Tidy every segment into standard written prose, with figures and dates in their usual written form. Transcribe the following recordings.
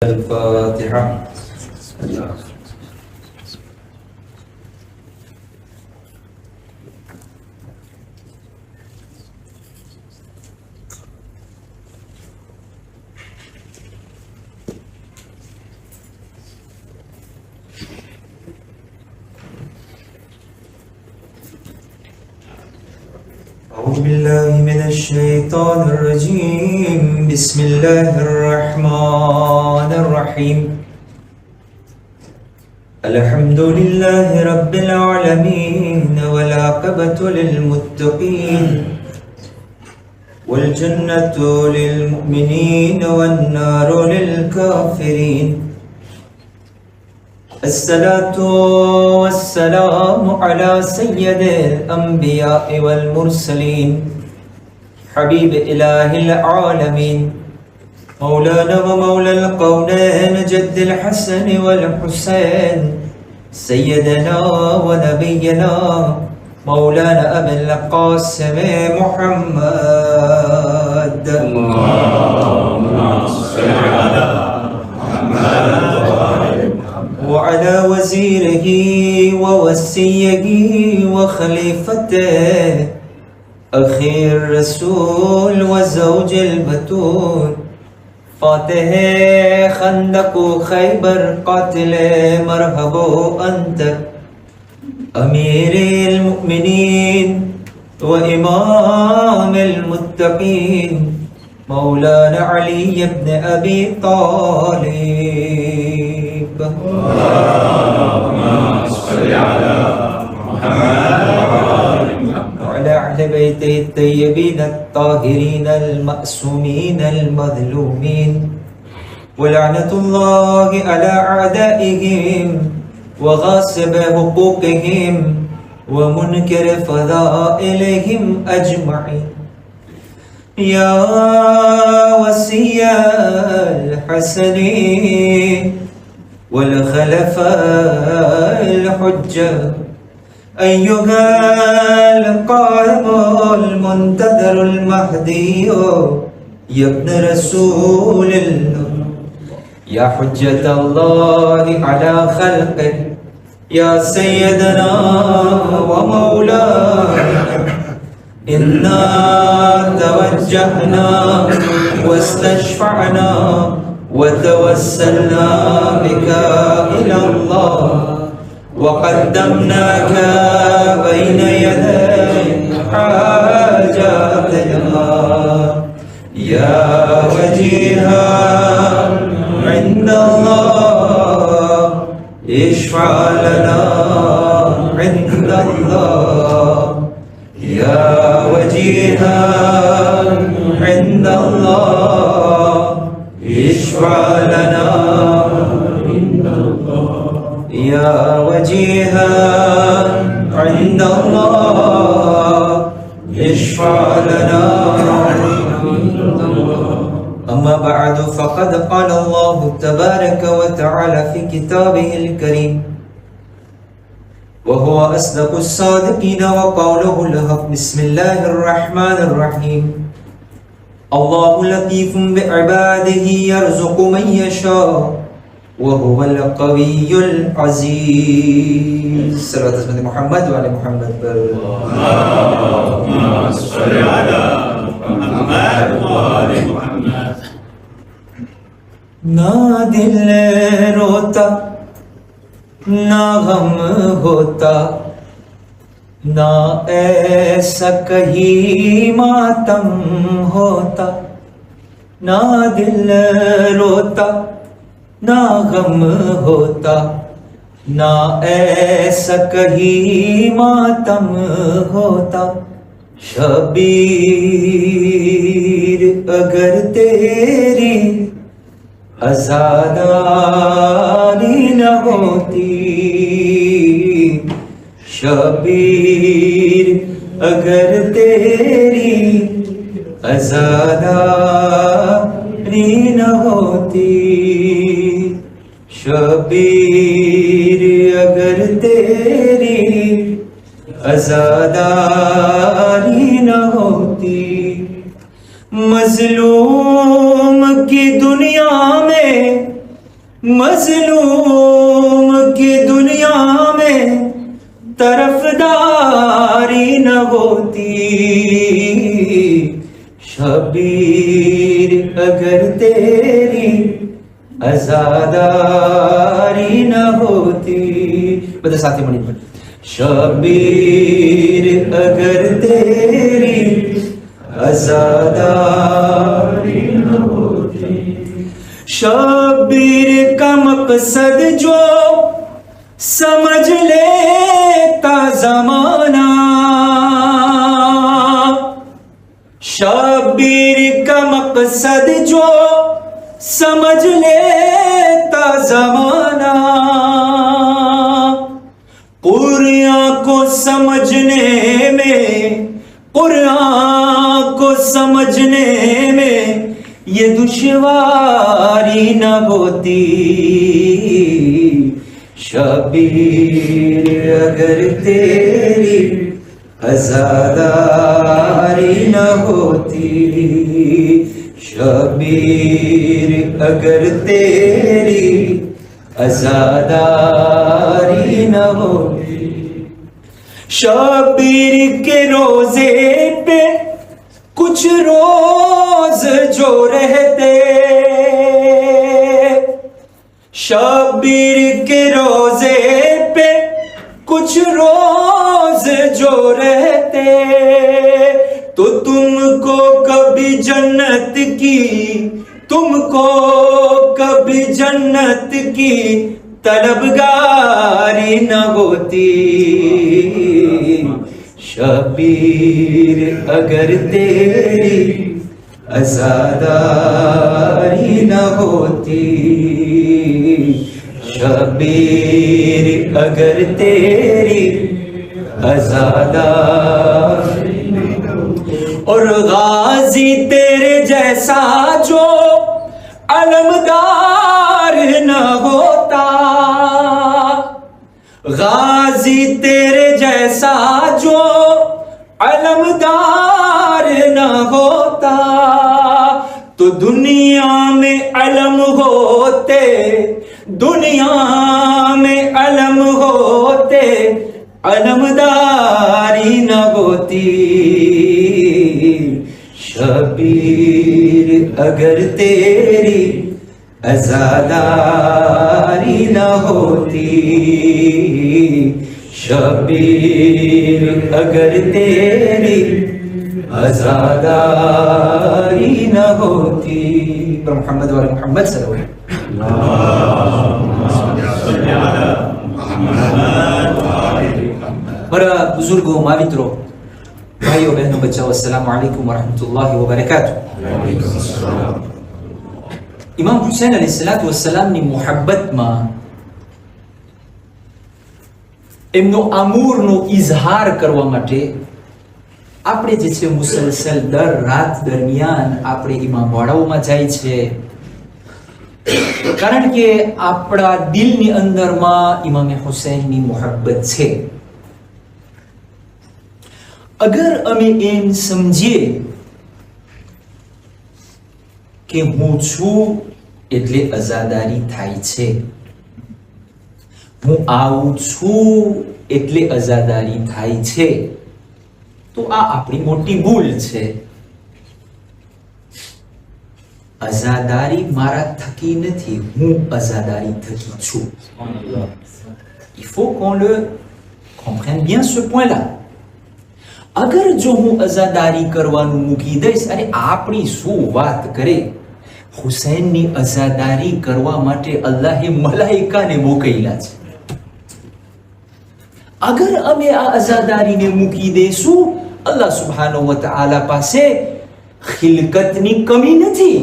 الفاتحة. أعوذ بالله من الشيطان الرجيم. بسم الله الرحمن الرحيم. الحمد لله رب العالمين والعاقبة للمتقين والجنة للمؤمنين والنار للكافرين. الصلاة والسلام على سيد الأنبياء والمرسلين حبيب إله العالمين مولانا ومولى القونين جد الحسن والحسين سيدنا ونبينا مولانا أبي القاسم محمد. اللهم صل على محمد وعلى وزيره ووصيه وخليفته أخي الرسول وزوج البتول فاتح خندق خيبر قاتل مرحبا أنت أمير المؤمنين وإمام المتقين مولانا علي بن أبي طالب. اللهم صل على محمد وعلى أهل بيته الطيبين الطاهرين المأسومين المظلومين ولعنة الله على أعدائهم وغاصب حقوقهم ومنكر فضائلهم أجمعين. يا وصي الحسن والخلفاء الحجة أيها القائم المنتظر المهدي يا ابن رسول الله يا حجة الله على خلقه يا سيدنا ومولانا إنا توجهنا واستشفعنا وتوسلنا بك إلى الله وقدمناك بين يدي حاجاتنا يا وجيها عند الله اشفع لنا عند الله يا وجيها عند الله اشفع لنا عند الله يا وجيها عند الله اشفع لنا عند الله. أما بعد فقد قال الله تبارك وتعالى في كتابه الكريم وهو أصدق الصادقين وقوله الحق. بسم الله الرحمن الرحيم. الله لطيف بعباده يرزق من يشاء وهو القوي العزيز. صلوات على محمد وعلى محمد. اللهم صل على محمد وآل محمد. ना दिल रोता ना गम होता ना ऐसा कहीं मातम होता. ना दिल रोता ना गम होता ना ऐसा कहीं मातम होता. शबीर अगर तेरी आज़ादारी न होती शबीर अगर तेरी आज़ादारी न होती शबीर अगर तेरी आज़ादारी न होती मजलूम की दुनिया में मजलूम की दुनिया में तरफदारी न होती, शबीर अगर तेरी आजादारी न होती। બધા સાથે મળી પણ शबीर अगर तेरी आजादारी न होती, शबीर का मकसद जो समझ लेता जमाना, शबीर का मकसद जो समझ लेता जमाना, कुरान को समझने में, कुरान को समझने में ये दुश्वारी न होती, शबीर अगर तेरी आजादारी न होती, शबीर अगर तेरी आजादारी न होती। शबीर के रोजे पे कुछ रोज जो रहते, शबीर के रोजे पे कुछ रोज जो रहते, तो तुमको कभी जन्नत की, तुमको कभी जन्नत की तलबगारी न होती, शबीर अगर तेरी आजादारी न होती, शबीर अगर तेरी आजादारी। और गाजी तेरे जैसा जो अलमदार न होता, गाजी तेरे जैसा जो अलमदार न होता, तो दुनिया में अलम होते, दुनिया में अलम होते, अलमदारी न होती, शबीर अगर तेरी आजादारी न होती, शबीर अगर तेरी आजादारी न होती। मोहम्मद वाले मोहम्मद મારા બુઝુર્ગો, માવિત્રો, ભાઈઓ બહેનો બચ્ચાઓ, અસ્સલામુ અલૈકુમ વરહમતુલ્લાહિ વબરકાતુહ। ઇમામ હુસૈન અલૈહિસ્સલાતુ વસ્સલામની મુહબ્બતમાં એમનો આમૂરનો ઇઝહાર કરવા માટે આપણે જે છે મુસલસલ દર રાત દરમિયાન આપણે ઇમામવાડાઓમાં જાય છે, કારણ કે આપણા દિલની અંદરમાં ઇમામે હુસૈનની મુહબ્બત છે। અગર અમે એમ સમજીએ કે હું છું એટલે આઝાદારી થાય છે, હું આવું છું એટલે આઝાદારી થાય છે, તો આ આપણી મોટી ભૂલ છે। આઝાદારી મારા થકી નથી, હું આઝાદારી થકી છું। Il faut qu'on le comprenne bien ce point-là। અગર જો હું આઝાદારી કરવાનું મૂકી દઈશ, અને આપણી શું વાત કરે, હુસૈનની આઝાદારી કરવા માટે અલ્લાહે મલાઈકાને મોકલ્યા છે। અગર અમે આ આઝાદારીને મૂકી દઈશું, અલ્લાહ સુબ્હાનહુ વ તઆલા પાસે ખિલકતની કમી નથી,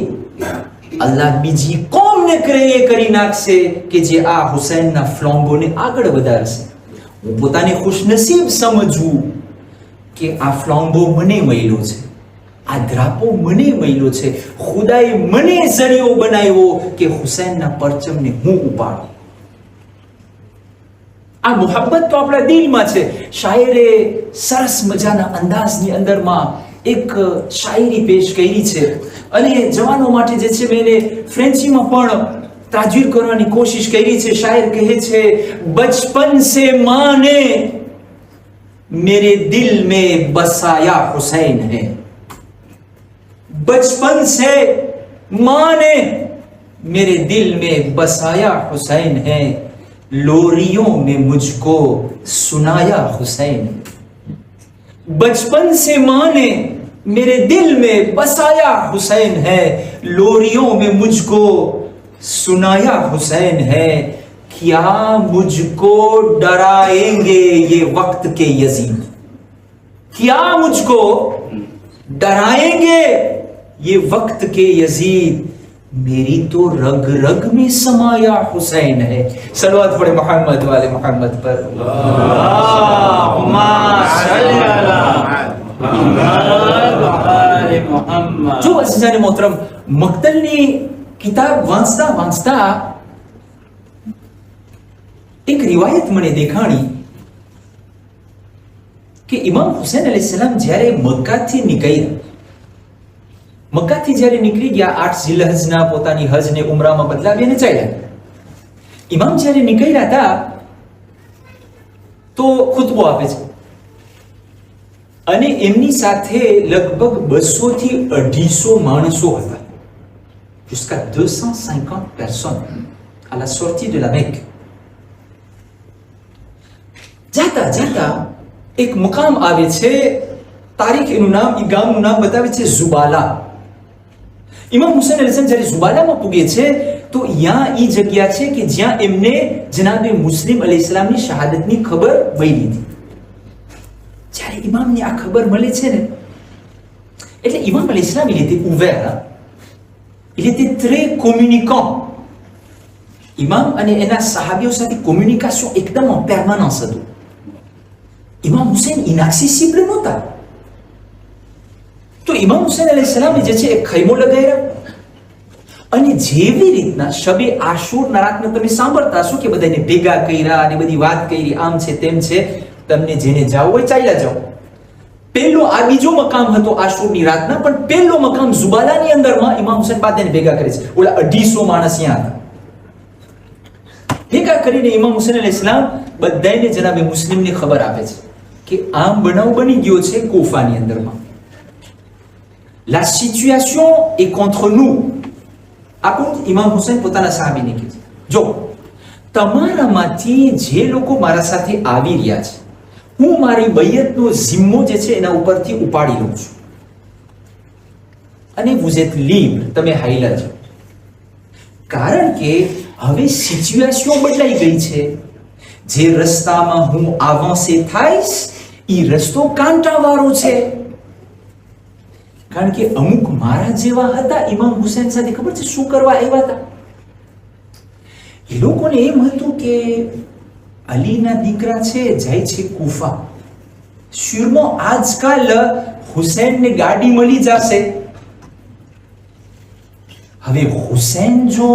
અલ્લાહ બીજી કોમને ક્રિએટ કરી નાખશે કે જે આ હુસૈનના ફ્લોમ્બોને આગળ વધારશે। હું પોતાને ખુશનસીબ સમજવું કે આ ફ્લોમ્બો મને મળ્યો છે, આ ધ્રાપો મને મળ્યો છે, ખુદાએ મને ઝરિયો બનાવ્યો કે હુસૈનના પરચમને હું ઉપાડું। આ મોહબ્બત તો આપણા દિલમાં છે। શાયરે સરસ મજાના અંદાજની અંદરમાં એક શાયરી પેશ કરી છે, અને જવાનો માટે જે છે મેં એને ફ્રેન્ચીમાં પણ તાજવીર કરવાની કોશિશ કરી છે. શાયર કહે છે, બચપન સે માँ ने मेरे दिल में बसाया हुसैन है. बचपन से माँ ने मेरे दिल में बसाया हुसैन है. लोरियों में मुझको सुनाया हुसैन. बचपन से माँ ने मेरे दिल में बसाया हुसैन है. लोरियों में मुझको सुनाया हुसैन है. क्या मुझको डराएंगे ये वक्त के यजीद. क्या मुझको डराएंगे ये वक्त के यजीद. मेरी तो रग रग में समाया हुसैन है. सलवात पढ़े मोहम्मद वाले मोहम्मद पर. अल्लाहुम्मा सल्ली अला मुहम्मद व आले मुहम्मद. जो अज़ीज़ान मोहतरम, मक्तलनी किताब वांचता वांचता एक रिवायत મને દેખાણી કે ઇમામ હુસૈન અલૈહિસ્સલામ જ્યારે મક્કાથી નીકળ્યા, મક્કાથી જ્યારે નીકળી ગયા 8 ઝિલહજના પોતાની હજ ને ઉમરામાં બદલાવી અને ચાલ્યા. ઇમામ જ્યારે નીકળ્યા હતા તો ખુતબો આપે છે અને એમની સાથે લગભગ 200 થી 250 માણસો હતા. jusqu'à 250 personnes à la sortie de la Mecque. જાતા જાતા એક મુકામ આવે છે, તારીખ એનું નામ, એ ગામનું નામ બતાવે છે ઝુબાલા. ઇમામ હુસૈન અલૈહિસ્સલામ જ્યારે ઝુબાલામાં પૂગે છે તો ત્યાં એ જગ્યા છે કે જ્યાં એમને જનાબે મુસ્લિમ અલૈહિસ્સલામની શહાદતની ખબર મળી હતી. જ્યારે ઇમામને આ ખબર મળે છે ને, એટલે ઇમામ અલૈહિસ્સલામ il était ouvert, il était très communicant. ઇમામ અને એના સહાબીઓ સાથે કોમ્યુનિકેશન એકદમ en permanence હતું. ઇમામ હુસૈન inaccessible નહોતા. તો ઇમામ હુસૈન અલૈહિસ્સલામે જે છે એ ખૈમો લગાવ્યા અને જેવી રીતના શબે આશુરના રાતને તમે સાંભળતા હશો કે બધાને ભેગા કર્યા અને બધી વાત કરી, આમ છે તેમ છે, તમને જેને જાવ હોય ચાલ્યા જાઓ. પહેલો આ બીજો મકામ હતો આશુરની રાતના, પણ પહેલો મકામ ઝુબાલાની અંદરમાં ઇમામ હુસૈન બધાને ભેગા કરે છે. ઓલા 250 માણસ ત્યાં હતા. ભેગા કરીને ઇમામ હુસૈન અલૈહિસ્સલામ બધાને જનાબે મુસ્લિમને ખબર આપે છે કે આમ બનાવ બની ગયો છે કૂફાની અંદરમાં. La situation est contre nous. આખું ઇમામ હુસૈન પોતાના સાહાબીને કહે છે, જો તમારામાંથી જે લોકો મારા સાથે આવી રહ્યા છે, હું મારી બૈયતનો જિમ્મો જે છે એના ઉપરથી ઉપાડી લઉં છું અને vous êtes libre, તમે હાઈલા છો. કારણ કે હવે સિચ્યુએશન બદલાઈ ગઈ છે. જે રસ્તામાં હું આવાંસે થાઈશ એ રસ્તો કાંટાવાળો છે. કારણ કે અમુક મારા જેવા હતા ઇમામ હુસૈન સાથે ખબર છે શું કરવા આવ્યા હતા? એ લોકોને એમ હતું કે અલીના દીકરા છે જાય છે કુફા, શુરમાં આજકાલ હુસૈનને ગાડી મળી જશે. હવે હુસૈન જો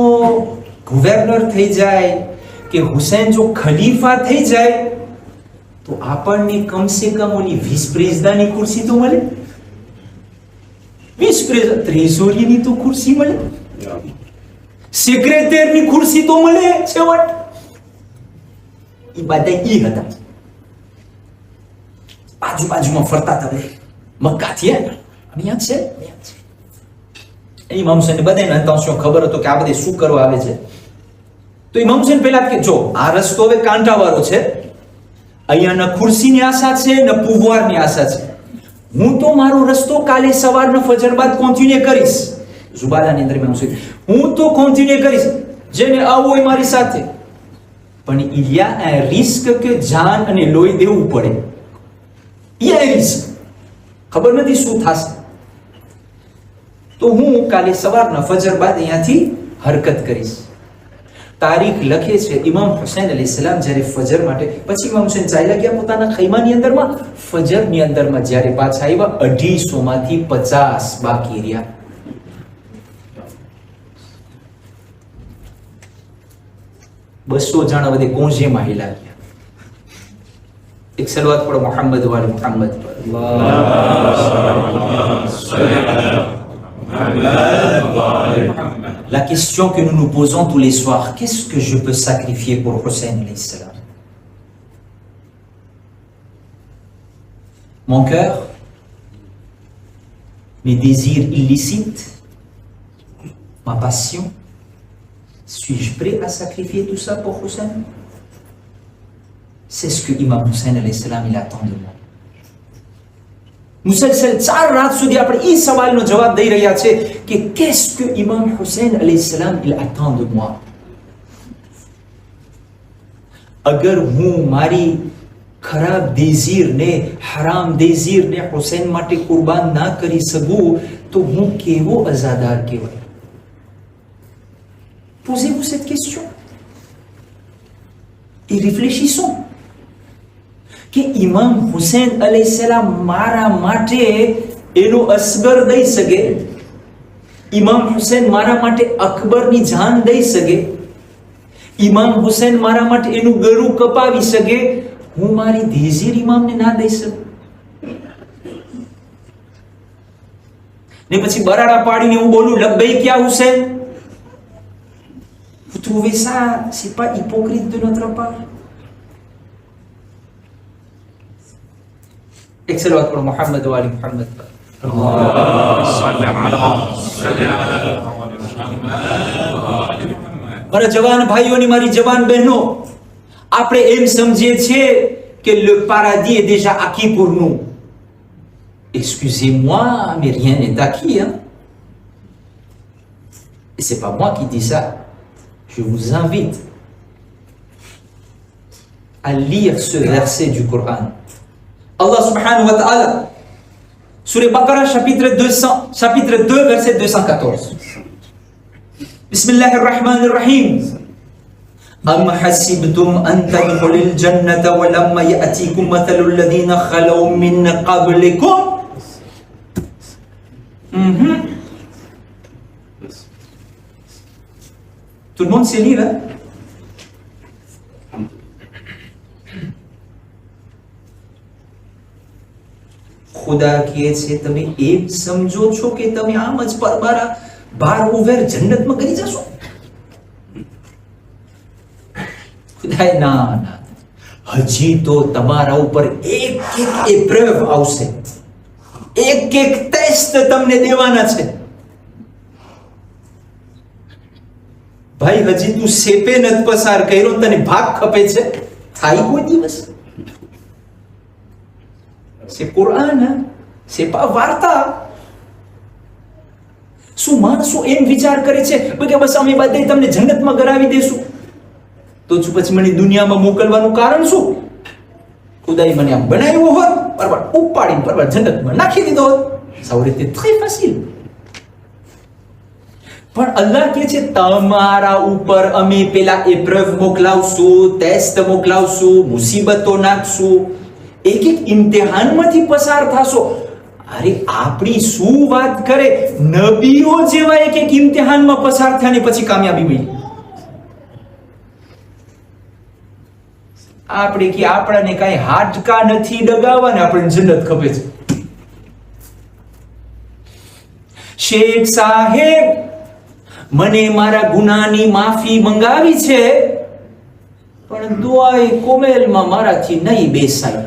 ગવર્નર થઈ જાય કે હુસૈન જો ખલીફા થઈ જાય તો આપણને કમસે કમ ઓની વિસ પ્રેઝદાની ખુરશી તો મળે, વિસ ત્રેઝોરીની તો ખુરશી મળે, સેક્રેટરીની ખુરશી તો મળે છેવટ. એ બધા ઈ હતા, આજુબાજુમાં ફરતા હતા, મક્કાથી અહીંયા છે. ઇમામ હુસૈન બધાને અંતરશો ખબર હતો કે આ બધે શું કરવા આવે છે. તો ઇમામ હુસૈન પહેલા કે જો આ રસ્તો હવે કાંટાવાળો છે, અહીંયા ન ખુરશીની આશા છે ન પુવારની આશા છે. હું તો મારો રસ્તો કાલે સવારના ફજર બાદ કોન્ટિન્યુ કરીશ. ઝુબાલાની અંદર ઇમામ હુસૈન, હું તો કોન્ટિન્યુ કરીશ, જેને આવવું હોય મારી સાથે. પણ il y a un risque કે જાન અને લોહી દેવું પડે. il y a un risque, ખબર નથી શું થશે. તો હું કાલે સવારના ફજર બાદ અહીંયાથી હરકત કરીશ. તારીખ લખે છે ઇમામ હુસૈન અલૈહિસ્સલામ જ્યારે ફજર માટે, પછી ઇમામ હુસૈન ચાલ્યા ગયા પોતાના ખૈમાની અંદરમાં. ફજરની અંદરમાં જ્યારે પાછા આવ્યા 250 માંથી 50 બાકી રહ્યા. બસો જણા બધે કોંજેમાં હિલા ગયા. એક સલવાત પડો મોહમ્મદ વાલે મોહમ્મદ પર. اللهم صل على محمد وعلى محمد. La question que nous nous posons tous les soirs, qu'est-ce que je peux sacrifier pour Hussein alayhi salam? Mon cœur, mes désirs illicites, ma passion, suis-je prêt à sacrifier tout ça pour Hussein? C'est ce que Imam Hussein alayhi salam il attend de moi. મુસલસલ 4 રાત સુધી આપણે એ સવાલનો જવાબ દઈ રહ્યા છે કે qu'est-ce que Imam Hussein alayhi salam il attend de moi? અગર હું મારી ખરાબ દેઝીરને, હરામ દેઝીરને હુસૈન માટે કુરબાન ના કરી શકું તો હું કેવો અઝાદાર કહેવાય? Posez-vous cette question et réfléchissons. કે ઇમામ હુસૈન અલૈહિસ્સલામ મારા માટે એનો અસગર દઈ શકે, ઇમામ હુસૈન મારા માટે અકબરની જાન દઈ શકે, ઇમામ હુસૈન મારા માટે એનું ગળું કપાવી શકે, હું મારી દેઝીર ઇમામને ના દઈ શકું? ને પછી બરાડા પાડીને હું બોલું લબ્બૈક યા Hussain? Vous trouvez ça, c'est pas hypocrite de notre part? एक सलवात पढ़ो मोहम्मद वाली मोहम्मद पर। મારા જવાન ભાઈઓની, મારી જવાન બહેનો, આપણે એમ સમજીએ છીએ કે le paradis est déjà acquis pour nous. Excusez-moi, mais rien n'est acquis, hein? Et c'est pas moi qui dis ça. Je vous invite à lire ce verset du Coran. Allah subhanahu wa ta'ala, Surah Baqarah chapitre 2 verset 214. Bismillahirrahmanirrahim. Am hasibtum an tadkhulul jannata wa lamma ya'tikum mathalul ladhina khalaw min qablikum. Tout le monde sait lire, hein? ખુદા કહે છે તમે એમ સમજો છો કે તમે આમ જ પરબારા બાર ઉભેર જન્નતમાં કરી જશો? ખુદાએ ના ના, હજી તો તમારા ઉપર એક એક એપ્રેવ આવશે, એક એક ટેસ્ટ તમને દેવાના છે. ભાઈ હજી તું સેપે નથી પસાર કર્યો, તને ભાગ ખપે છે? થાય કોઈ દિવસ? C'est Coran, hein? C'est pas વાર્તા. શું માણસો એમ વિચાર કરે છે કે બસ અમે બધે તમને જન્નતમાં ગરાવી દેશું, તો પછી મને દુનિયામાં મોકલવાનું કારણ શું? ખુદાએ મને આમ બનાવ્યો હોત, બરાબર ઉપાડીને બરાબર જન્નતમાં નાખી દીધો હોત, ça aurait été très facile. પણ અલ્લાહ કહે છે તમારા ઉપર અમે પેલા એપ્રવ મોકલાવશું, ટેસ્ટ મોકલાવશું, મુસીબતો નાખશું, એક એક ઇમ્તિહાનમાંથી પસાર થશો. અરે આપણી શું વાત કરે, નબીઓ જેવા એક એક ઇમ્તિહાનમાં પસાર થયા ને પછી કામયાબી મળી. આપણે કે આપણાને કાંઈ હાડકા નથી ડગાવવા ને આપણે જન્નત ખપે છે. શેખ સાહેબ મને મારા ગુનાની માફી મંગાવી છે, પણ દુઆએ કોમેલમાં મારાથી નહીં બેસાય.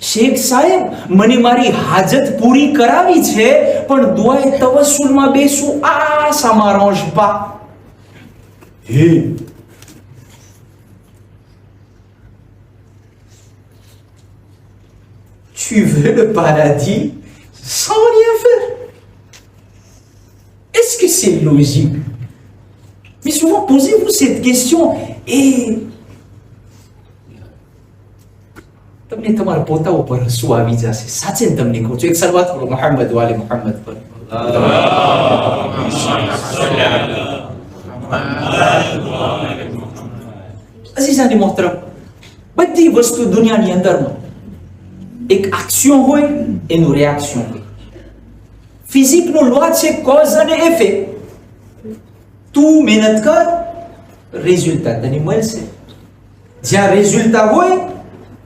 શેખ સાહેબ મને મારી હાજત પૂરી કરાવી છે, પણ દુઆએ તવસ્સુલમાં બેસું આ ça m'arrange pas. હે tu veux le paradis sans rien faire? Est-ce que c'est logique? Mais souvent posez-vous cette question et તમને તમારા પોતા ઉપર હસવું આવી જશે. સાચે તમને કહું છું, એક સલવાત કરો મોહમ્મદ વાલે મોહમ્મદ પર. અઝીઝાની મોહતરમ, બધી વસ્તુ દુનિયાની અંદરમાં એક એક્શન હોય, એનું રિએક્શન હોય. ફિઝિકનો લો છે કોઝ અને ઇફેક્ટ. તું મહેનત કર, રિઝલ્ટ તને મળશે. જ્યાં રિઝલ્ટ હોય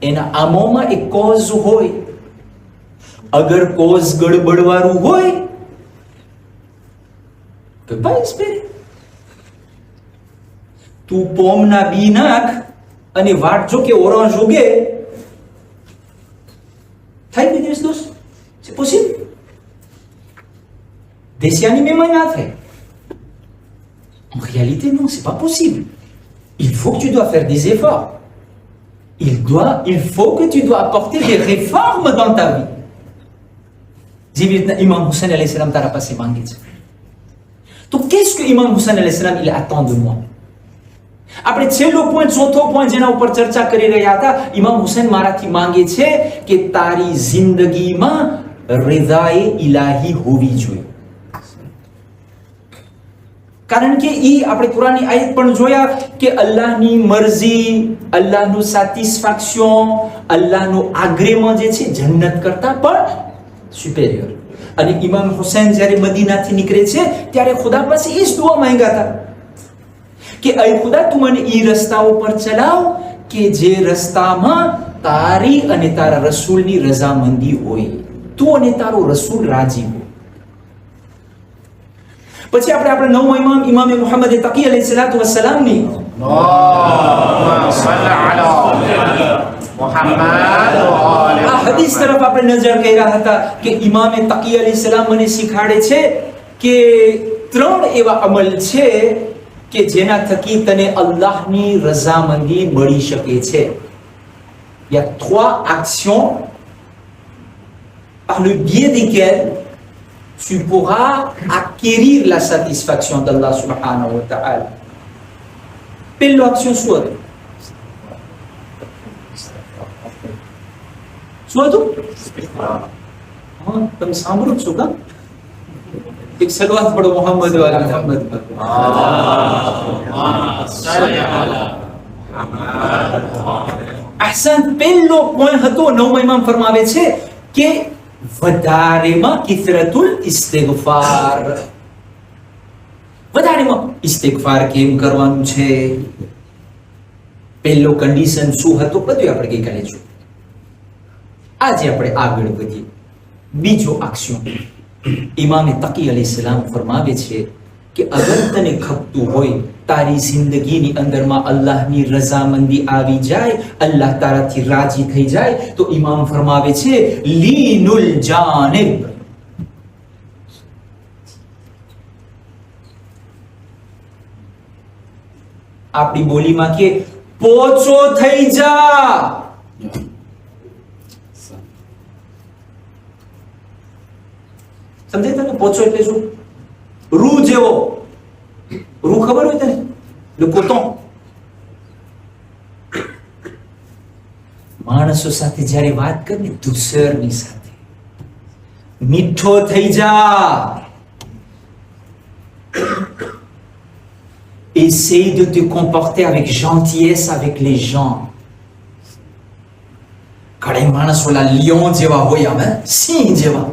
એના આમોમાં એક કોઝ હોય. અગર કોઝ ગડબડવાળું હોય peut pas espérer. તું પોમના બી નાખ અને વાટ જો કે ઓrange ઉગે, થાય બિઝનેસ દોસ્ત? C'est possible? Dessin animé માં ના થાય. En réalité, non, c'est pas possible. Il faut que tu dois faire des efforts. Il faut que tu dois apporter des réformes dans ta vie. જેવી રીતના ઇમામ હુસૈન અલૈહિ સલામ તારા પાસે માંગે છે. તો qu'est-ce que ઇમામ હુસૈન અલૈહિ સલામ il attend de moi? આપણે છેલ્લો પોઈન્ટ, ચોથો પોઈન્ટ જેના ઉપર ચર્ચા કરી રહ્યા હતા, ઇમામ હુસૈન મારાથી માંગે છે કે તારી જિંદગીમાં રિઝાએ ઇલાહી હોવી જોઈએ. કારણ કે આપણે કુરાનની આયત પણ જોયા કે અલ્લાહની મરજી, અલ્લાહનું સેટિસ્ફેક્શન, અલ્લાહનો આગ્રેમાં જે છે જન્નત કરતા પણ સુપેરિયર. અને ઇમામ હુસૈન જ્યારે મદીનાથી નીકળે છે ત્યારે ખુદા પાસે એ જ દુઆ માંગ્યા હતા કે અય ખુદા તું મને એ રસ્તાઓ પર ચલાવ કે જે રસ્તામાં તારી અને તારા રસૂલની રઝામંદી હોય, તું અને તારો રસૂલ રાજી હોય. પછી આપણે નવો ઇમામ મુહમ્મદ તકી અલૈહિ સલાતુ વસ્સલામની આ હદીસ તરફ આપણે નજર કરી રહ્યા હતા કે ઇમામ તકી અલૈહિ સલામ મને શીખાડે છે કે 3 એવા અમલ છે કે જેના થકી તને અલ્લાહની રઝામંદી મળી શકે છે. Il y a 3 actions par le biais desquelles tu pourras acquérir la satisfaction d'Allah subhanahu wa ta'ala. Pello action શું હતું? હા, તમે સાંભળો છો કા? એક સલવાત પડો મોહમ્મદ વાલા મોહમ્મદ પર. અહસન. પહેલો પોઈન્ટ હતો, નવમો ઇમામ ફરમાવે છે કે વધારેમાં કિથરતુલ ઇસ્તિગફાર. વધારેમાં ઇસ્તિગફાર કેમ કરવાનું છે, પહેલો કન્ડિશન શું હતો, બધું આપણે ગઈકાલે જોયું. આજે આપણે આગળ વધીએ. બીજો એક્શન ઇમામે તકી અલૈહિ સલામ ફરમાવે છે કે અગર તને ખપતું હોય તારી જિંદગીની અંદરમાં અલ્લાહની રઝામંદી આવી જાય, અલ્લાહ તારાથી રાજી થઈ જાય, તો ઇમામ ફરમાવે છે લીનુલ જાનિબ. આપણી બોલીમાં કે પોચો થઈ જા. સમજે તને પોચો એટલે શું? રૂ જેવો. રૂ ખબર હોય તને? le coton. માણસો સાથે જ્યારે વાત કરે દુસરની સાથે મીઠો થઈ જા. Essaye de te comporter avec gentillesse avec les gens. ઘણા માણસો ઓલા લિયોન જેવા હોય, આમ સિંહ જેવા.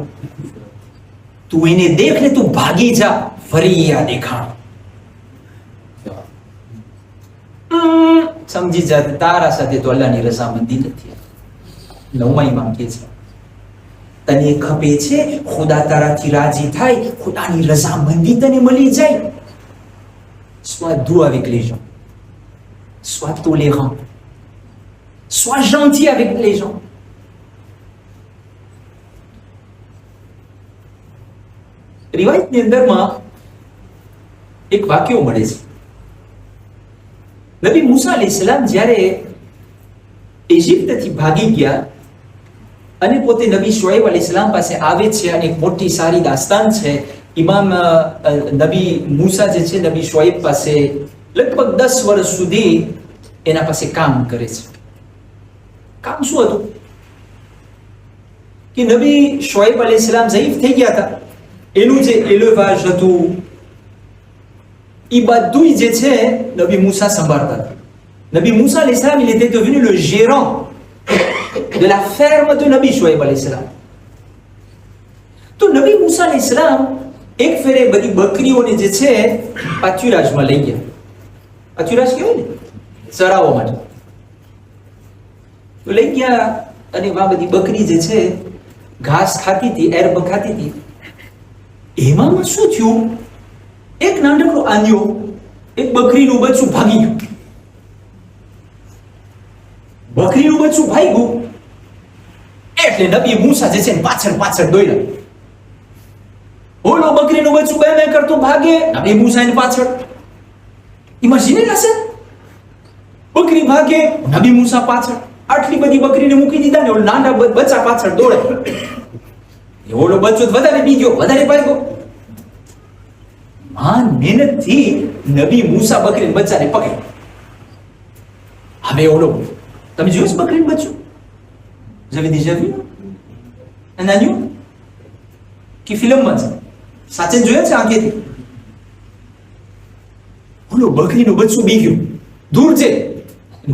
તું એને દેખ ને તું ભાગી જા, ફરી આ દેખાણ. સમજી જા તારા સાથે તો અલ્લાહની રઝામંદી નથી. નવમા ઇમામ કહે છે તને ખપે છે ખુદા તારાથી રાજી થાય, ખુદાની રઝામંદી તને મળી જાય. Sois doux avec les gens, sois tolérant, sois gentil avec les gens. રિવાયતની અંદરમાં એક વાક્યો મળે છે. નબી મૂસા અલૈહિ સલામ જ્યારે ઇજિપ્તથી ભાગી ગયા અને પોતે નબી શુઐબ અલૈહિ સલામ પાસે આવે છે, અને એક મોટી સારી દાસ્તાન છે. ઇમામ નબી મૂસા જે છે નબી શુઐબ પાસે લગભગ 10 વર્ષ સુધી એના પાસે કામ કરે છે. કામ શું હતું કે નબી શુઐબ અલૈહિ સલામ ઝઈફ થઈ ગયા હતા, એનું જે એલેવાજ હતું એ બધું જે છે નબી મૂસા સંભાળતા હતા. નબી મૂસા અલૈહિ સલામ il était devenu le gérant de la ferme de Nabi શુઐબ અલૈહિ સલામ. તો નબી મૂસા અલૈહિ સલામ એક ફેરે બધી બકરીઓને જે છે પાથુરાજમાં લઈ ગયા. પાથુરાજ કહેવાય ને, ચરાવવા માટે. તો લઈ ગયા અને આ બધી બકરી જે છે ઘાસ ખાતી હતી, એરબ ખાતી હતી. એમાં શું થયું એક નાનકડો આંધિયો એક બકરીનું બચ્ચું ભાગી ગયું. બકરીનું બચ્ચું ભાગ્યું એટલે નબી મૂસા જે છે ને પાછળ પાછળ દોડ્યા. ઓલો બકરીનું બચ્ચું બે બે કરતો ભાગે, નબી મૂસા એની પાછળ. ઇમેજિન હશે, બકરી ભાગે, નબી મૂસા પાછળ. આટલી બધી બકરીને મૂકી દીધા ને ઓલો નાના બચ્ચા પાછળ દોડે. ઓલો બચ્ચો વધારે બીજો, વધારે ભાગ્યો. મહેનતથી નબી મૂસા બકરીના બચ્ચાને પકડ્યો. હવે ઓલો તમે જોયું બકરીનું બચ્ચું? Vous avez déjà vu un agneau qui filme ça? સાચે જોયા છે આંખેથી? ઓલો બકરીનું બચ્ચું બી ગયું, દૂર છે,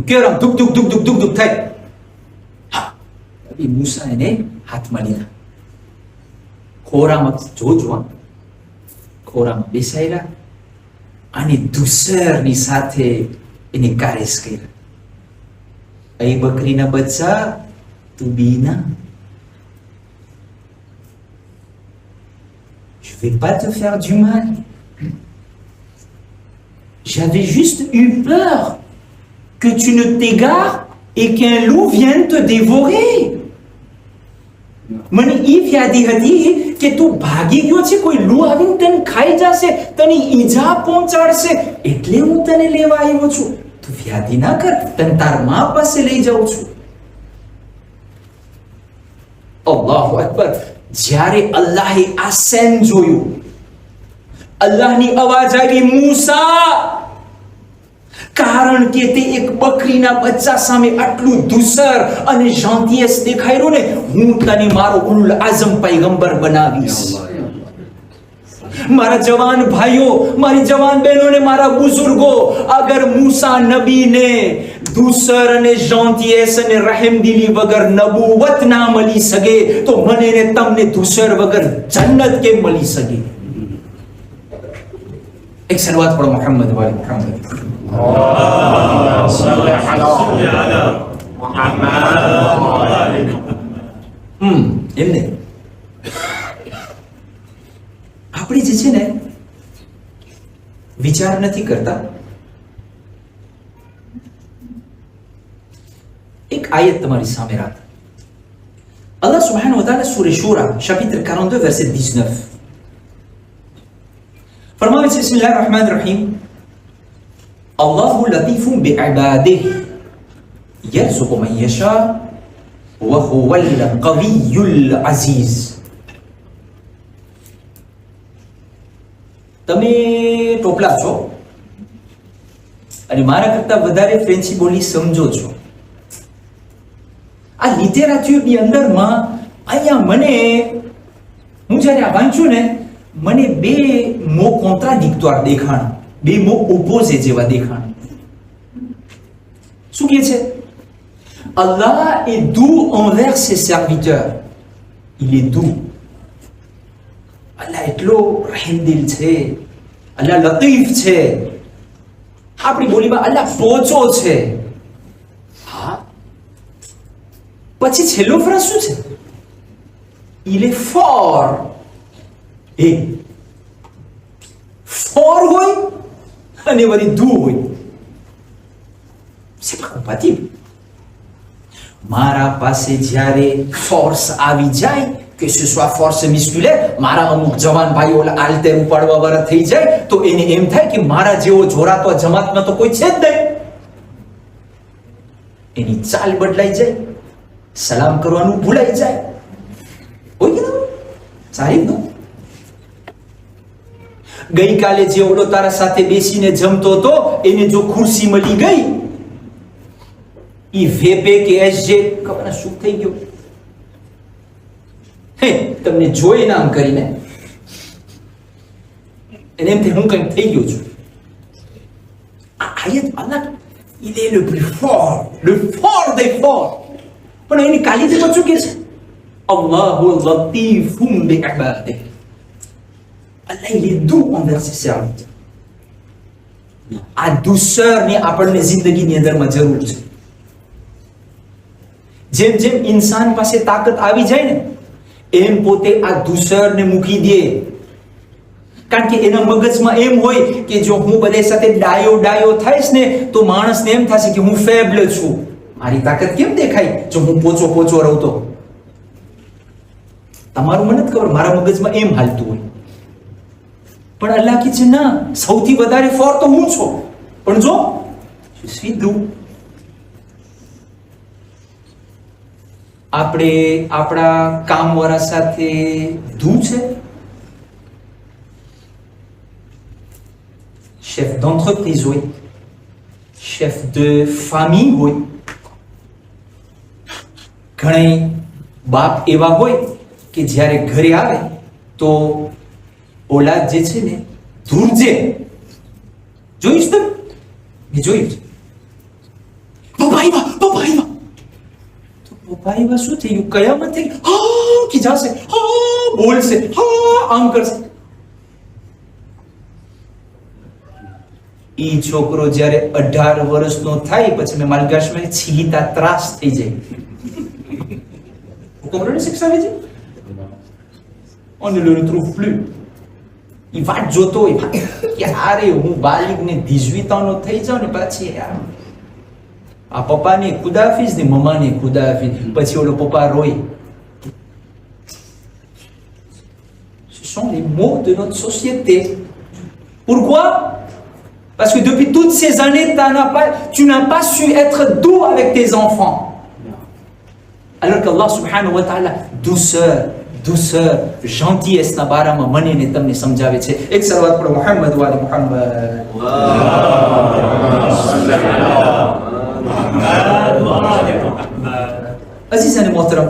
કેરમ ધુક ધુક ધુક ધુક ધુક ધુક થાય. નબી મૂસા એને હાથમાં લીધા, ખોરામાં જોજો, ખોરામાં બેસાડ્યા અને ધુસરની સાથે એની કારેસ કર્યા. એ બકરીના બચ્ચા તું બીના, je vais pas te faire du mal, j'avais juste eu peur que tu ne t'égares et qu'un loup vienne te dévorer. મને ઈ વ્યાધિ હતી કે તું ભાગી ગયો છે, કોઈ લૂ આવીને તને ખાઈ જશે, તને ઈજા પહોંચાડશે, એટલે હું તને લેવા આવ્યો છું. તું વ્યાધિ ના કર, તને તાર મા પાસે લઈ જાઉં છું. અલ્લાહુ અકબર. જ્યારે અલ્લાહે આ સેન જોયું, અલ્લાહની અવાજ આવી, મૂસા, કારણ કે તે એક બકરીના બચ્ચા સામે આટલું ધૂસર અને જાંતિયસ દેખાઈ રહ્યું ને, હું તને મારો ઉલુલ આઝમ પૈગંબર બનાવીશ. મારા જવાન ભાઈઓ, મારી જવાન બહેનોને, મારા બુઝુર્ગો, અગર મૂસા નબીને ધૂસર અને જાંતિયસ અને રહેમદિલી વગર નબુવત ના મળી શકે, તો મને ને તમને ધૂસર વગર જન્નત કેમ મળી શકે? એક સલવાત પઢો મોહમ્મદ વાલે મોહમ્મદ. એમને આપણે જે છે ને વિચાર નથી કરતા. એક આયત તમારી સામે રાખ. અલ્લાહ સુબ્હાનહુ વ તઆલા સૂરે શૂરા chapitre 42 verset 19 ફરમાવે છે, બિસ્મિલ્લાહિર રહેમાનિર રહીમ, અલ્લાહુ લતીફુન બિઇબાદિહી યરઝુકુ મન યશા વ હુવલ કવિયુલ અઝીઝ. તમે ટોપલા છો અને મારા કરતા વધારે ફ્રેન્ચી બોલી સમજો છો. આ લિટરેચરની અંદરમાં અહીંયા મને, હું જ્યારે આ વાંચ્યું ને, મને બે મો કોન્ટ્રાડિક્ટોર દેખાણ, બે મો ઓપોઝે જેવા દેખાણ. શું કહે છે? Allah est doux envers ses serviteurs. Il est doux. અલ્લાહ એટલો રહેમદિલ છે, અલ્લાહ લતીફ છે. આપણી બોલીમાં અલ્લાહ પોચો છે. હા, પછી છેલ્લો ફરજ શું છે? Il est fort. એ ફોર હોય અને વળી દુ હોય, c'est pas compatible. મારા પાસે જ્યારે ફોર્સ આવી જાય, કે ce soit force musculaire, મારા અમુક જવાન ભાઈઓ આલતેર ઉપાડવા વાળા થઈ જાય, તો એને એમ થાય કે મારા જેવો જોરાતો જમાતમાં તો કોઈ છે જ નહીં. એની ચાલ બદલાઈ જાય, સલામ કરવાનું ભૂલાઈ જાય. હોય કે ના? સાહેબ નો ગઈકાલે જે ઓલો તારા સાથે બેસીને જમતો હતો, એને જો ખુરશી મળી ગઈ, ઈ વેપે કે એસજે ખબર શું થઈ ગયું, હે તમને જોઈ ના આમ કરીને એને એમ હું કંઈક થઈ ગયો છું. આ આયત અલગ, il est le plus fort, le fort des forts. પણ એની કાલિતી પર શું કે છે? Allahu latifun bi'ibadihi. Allah il est doux envers ses serviteurs. આ douceur ની આપણને જિંદગીની અંદરમાં જરૂર છે. જેમ જેમ ઇન્સાન પાસે તાકાત આવી જાય ને, એમ પોતે આ દૂસરને મૂકી દે. કારણ કે એના મગજમાં એમ હોય કે જો હું બધે સાથે ડાયો થઈશ ને તો માણસને એમ થશે કે હું ફેબલ છું, મારી તાકાત કેમ દેખાય જો હું પોચો રહું તો. તમારું મને જ ખબર, મારા મગજમાં એમ હાલતું હોય. પણ અલ્લાહ કહે છે ના, સૌથી વધારે ફોર તો હું છું, પણ જો સીધું આપણે આપણા કામવાળા સાથે ધૂ છે, chef d'entreprise હોય, chef de famille હોય, ઘણા બાપ એવા હોય કે જ્યારે ઘરે આવે તો ઓલાદ જે છે ને ધ્રુજે. જોયું છે તમે? મેં જોયું છે. પપ્પા આવ્યા તો પપ્પા આવ્યા શું થયું? કયામત થઈ ગઈ. હા ખીજાશે, હા બોલશે, હા આમ કરશે. ઈ છોકરો જ્યારે 18 વર્ષનો થાય પછી મેં માલગાશમાં છીતા ત્રાસ થઈ જાય. Vous comprenez ce que ça veut dire? On ne le retrouve plus. ઈ વાટ જોતો હોય કે અરે હું બાલિગ ને 18 ans નો થઈ જાઉં ને પછી આ પપ્પાને ખુદાફીઝ ને મમ્માને ખુદાફીઝ. પછી ઓલો પપ્પા Roy. Ce sont les maux de notre société. Pourquoi? Parce que depuis toutes ces années, tu n'as pas su être doux avec tes enfants. Alors qu'Allah subhanahu wa ta'ala, douceur, gentillesse na barama મને ને તમને સમજાવે છે. એક સલવાત પડો મુહમ્મદ વા Ali Muhammad. Aziz અને મોહતરમ,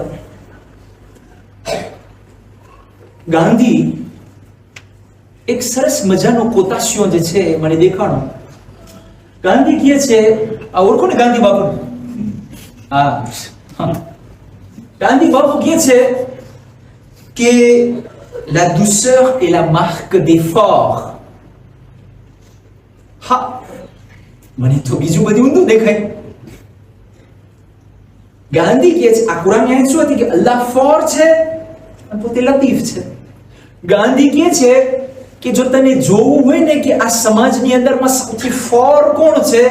ગાંધી એક સરસ મજાનો કોતાશિયો જે છે મને દેખાણો. ગાંધી કહે છે, આ ઓળખો ને ગાંધી બાપુ? હા, ગાંધી બાપુ કહે છે કે la douceur est la marque d'effort. હા, મને તો બીજું બધું ઊંધું દેખાય. ગાંધી કહે છે આ કુરાનની આયત શું હતી કે અલ્લાહ ફોર છે અને પોતે લતીફ છે. ગાંધી કહે છે કે જો તને જોવું હોય ને કે આ સમાજની અંદરમાં સૌથી ફોર કોણ છે,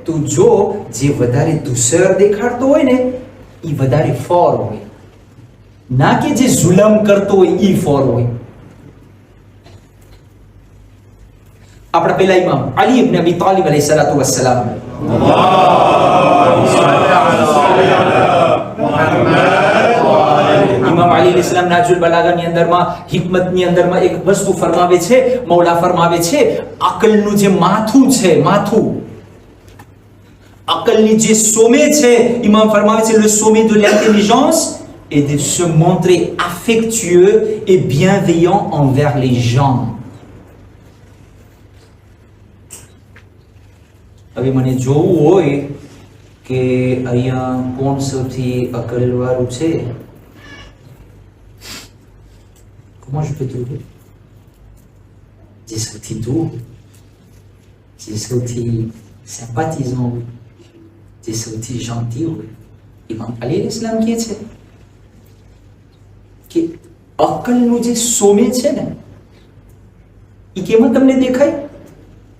તો જો જે વધારે દુસર દેખાડતો હોય ને એ વધારે ફોર હોય, ના કે જે જુલમ કરતો હોય એ ફોર હોય. આપણા પેલા ઇમામ અલી ઇબ્ન અબી તાલિબ અલૈહિ સલાતુ વસ્સલામ, ઇમામ અલી અલૈહિ સલામ નાજુલ બલાગાની અંદરમાં હિકમતની અંદરમાં એક વસ્તુ ફરમાવે છે. મૌલા ફરમાવે છે અકલનું જે માથું છે, અકલની જે સોમે છે, ઇમામ ફરમાવે છે le sommet de l'intelligence est de se montrer affectueux et bienveillant envers les gens. હવે મને જોવું હોય કે અહીંયા કોણ સૌથી અકલવાળું છે, comment je peux trouver? જે સૌથી doux, જે સૌથી sympathisant હોય, જે સૌથી gentil હોય. ઇમામ અલી અલૈહિ સલામ કહે છે કે અકલનું જે સોમે છે ને એ કેમાં તમને દેખાય?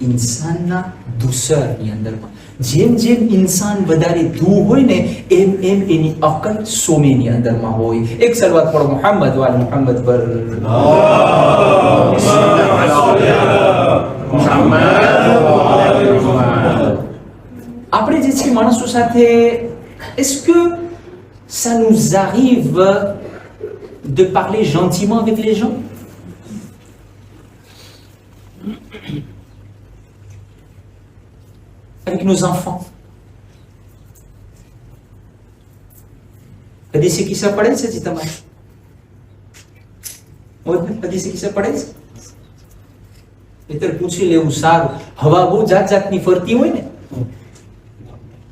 ઇન્સાનના દુસરની અંદરમાં. જેમ ઇન્સાન વધારે દૂર હોય ને એમ એની અકલ સોમેની અંદરમાં હોય. એક સલવાત પડો મુહમ્મદ વાલ મુહમ્મદ પર. આપણે જે છે માણસો સાથે, est-ce que ça nous arrive de parler gentiment avec les gens? Avec nos enfants. હદીસે કિસ્સા પડે છે જી તમારે? હદીસે કિસ્સા પડે છે? મિત્ર પૂછી લેવું સારું. હવા બહુ જાતની ફરતી હોય ને,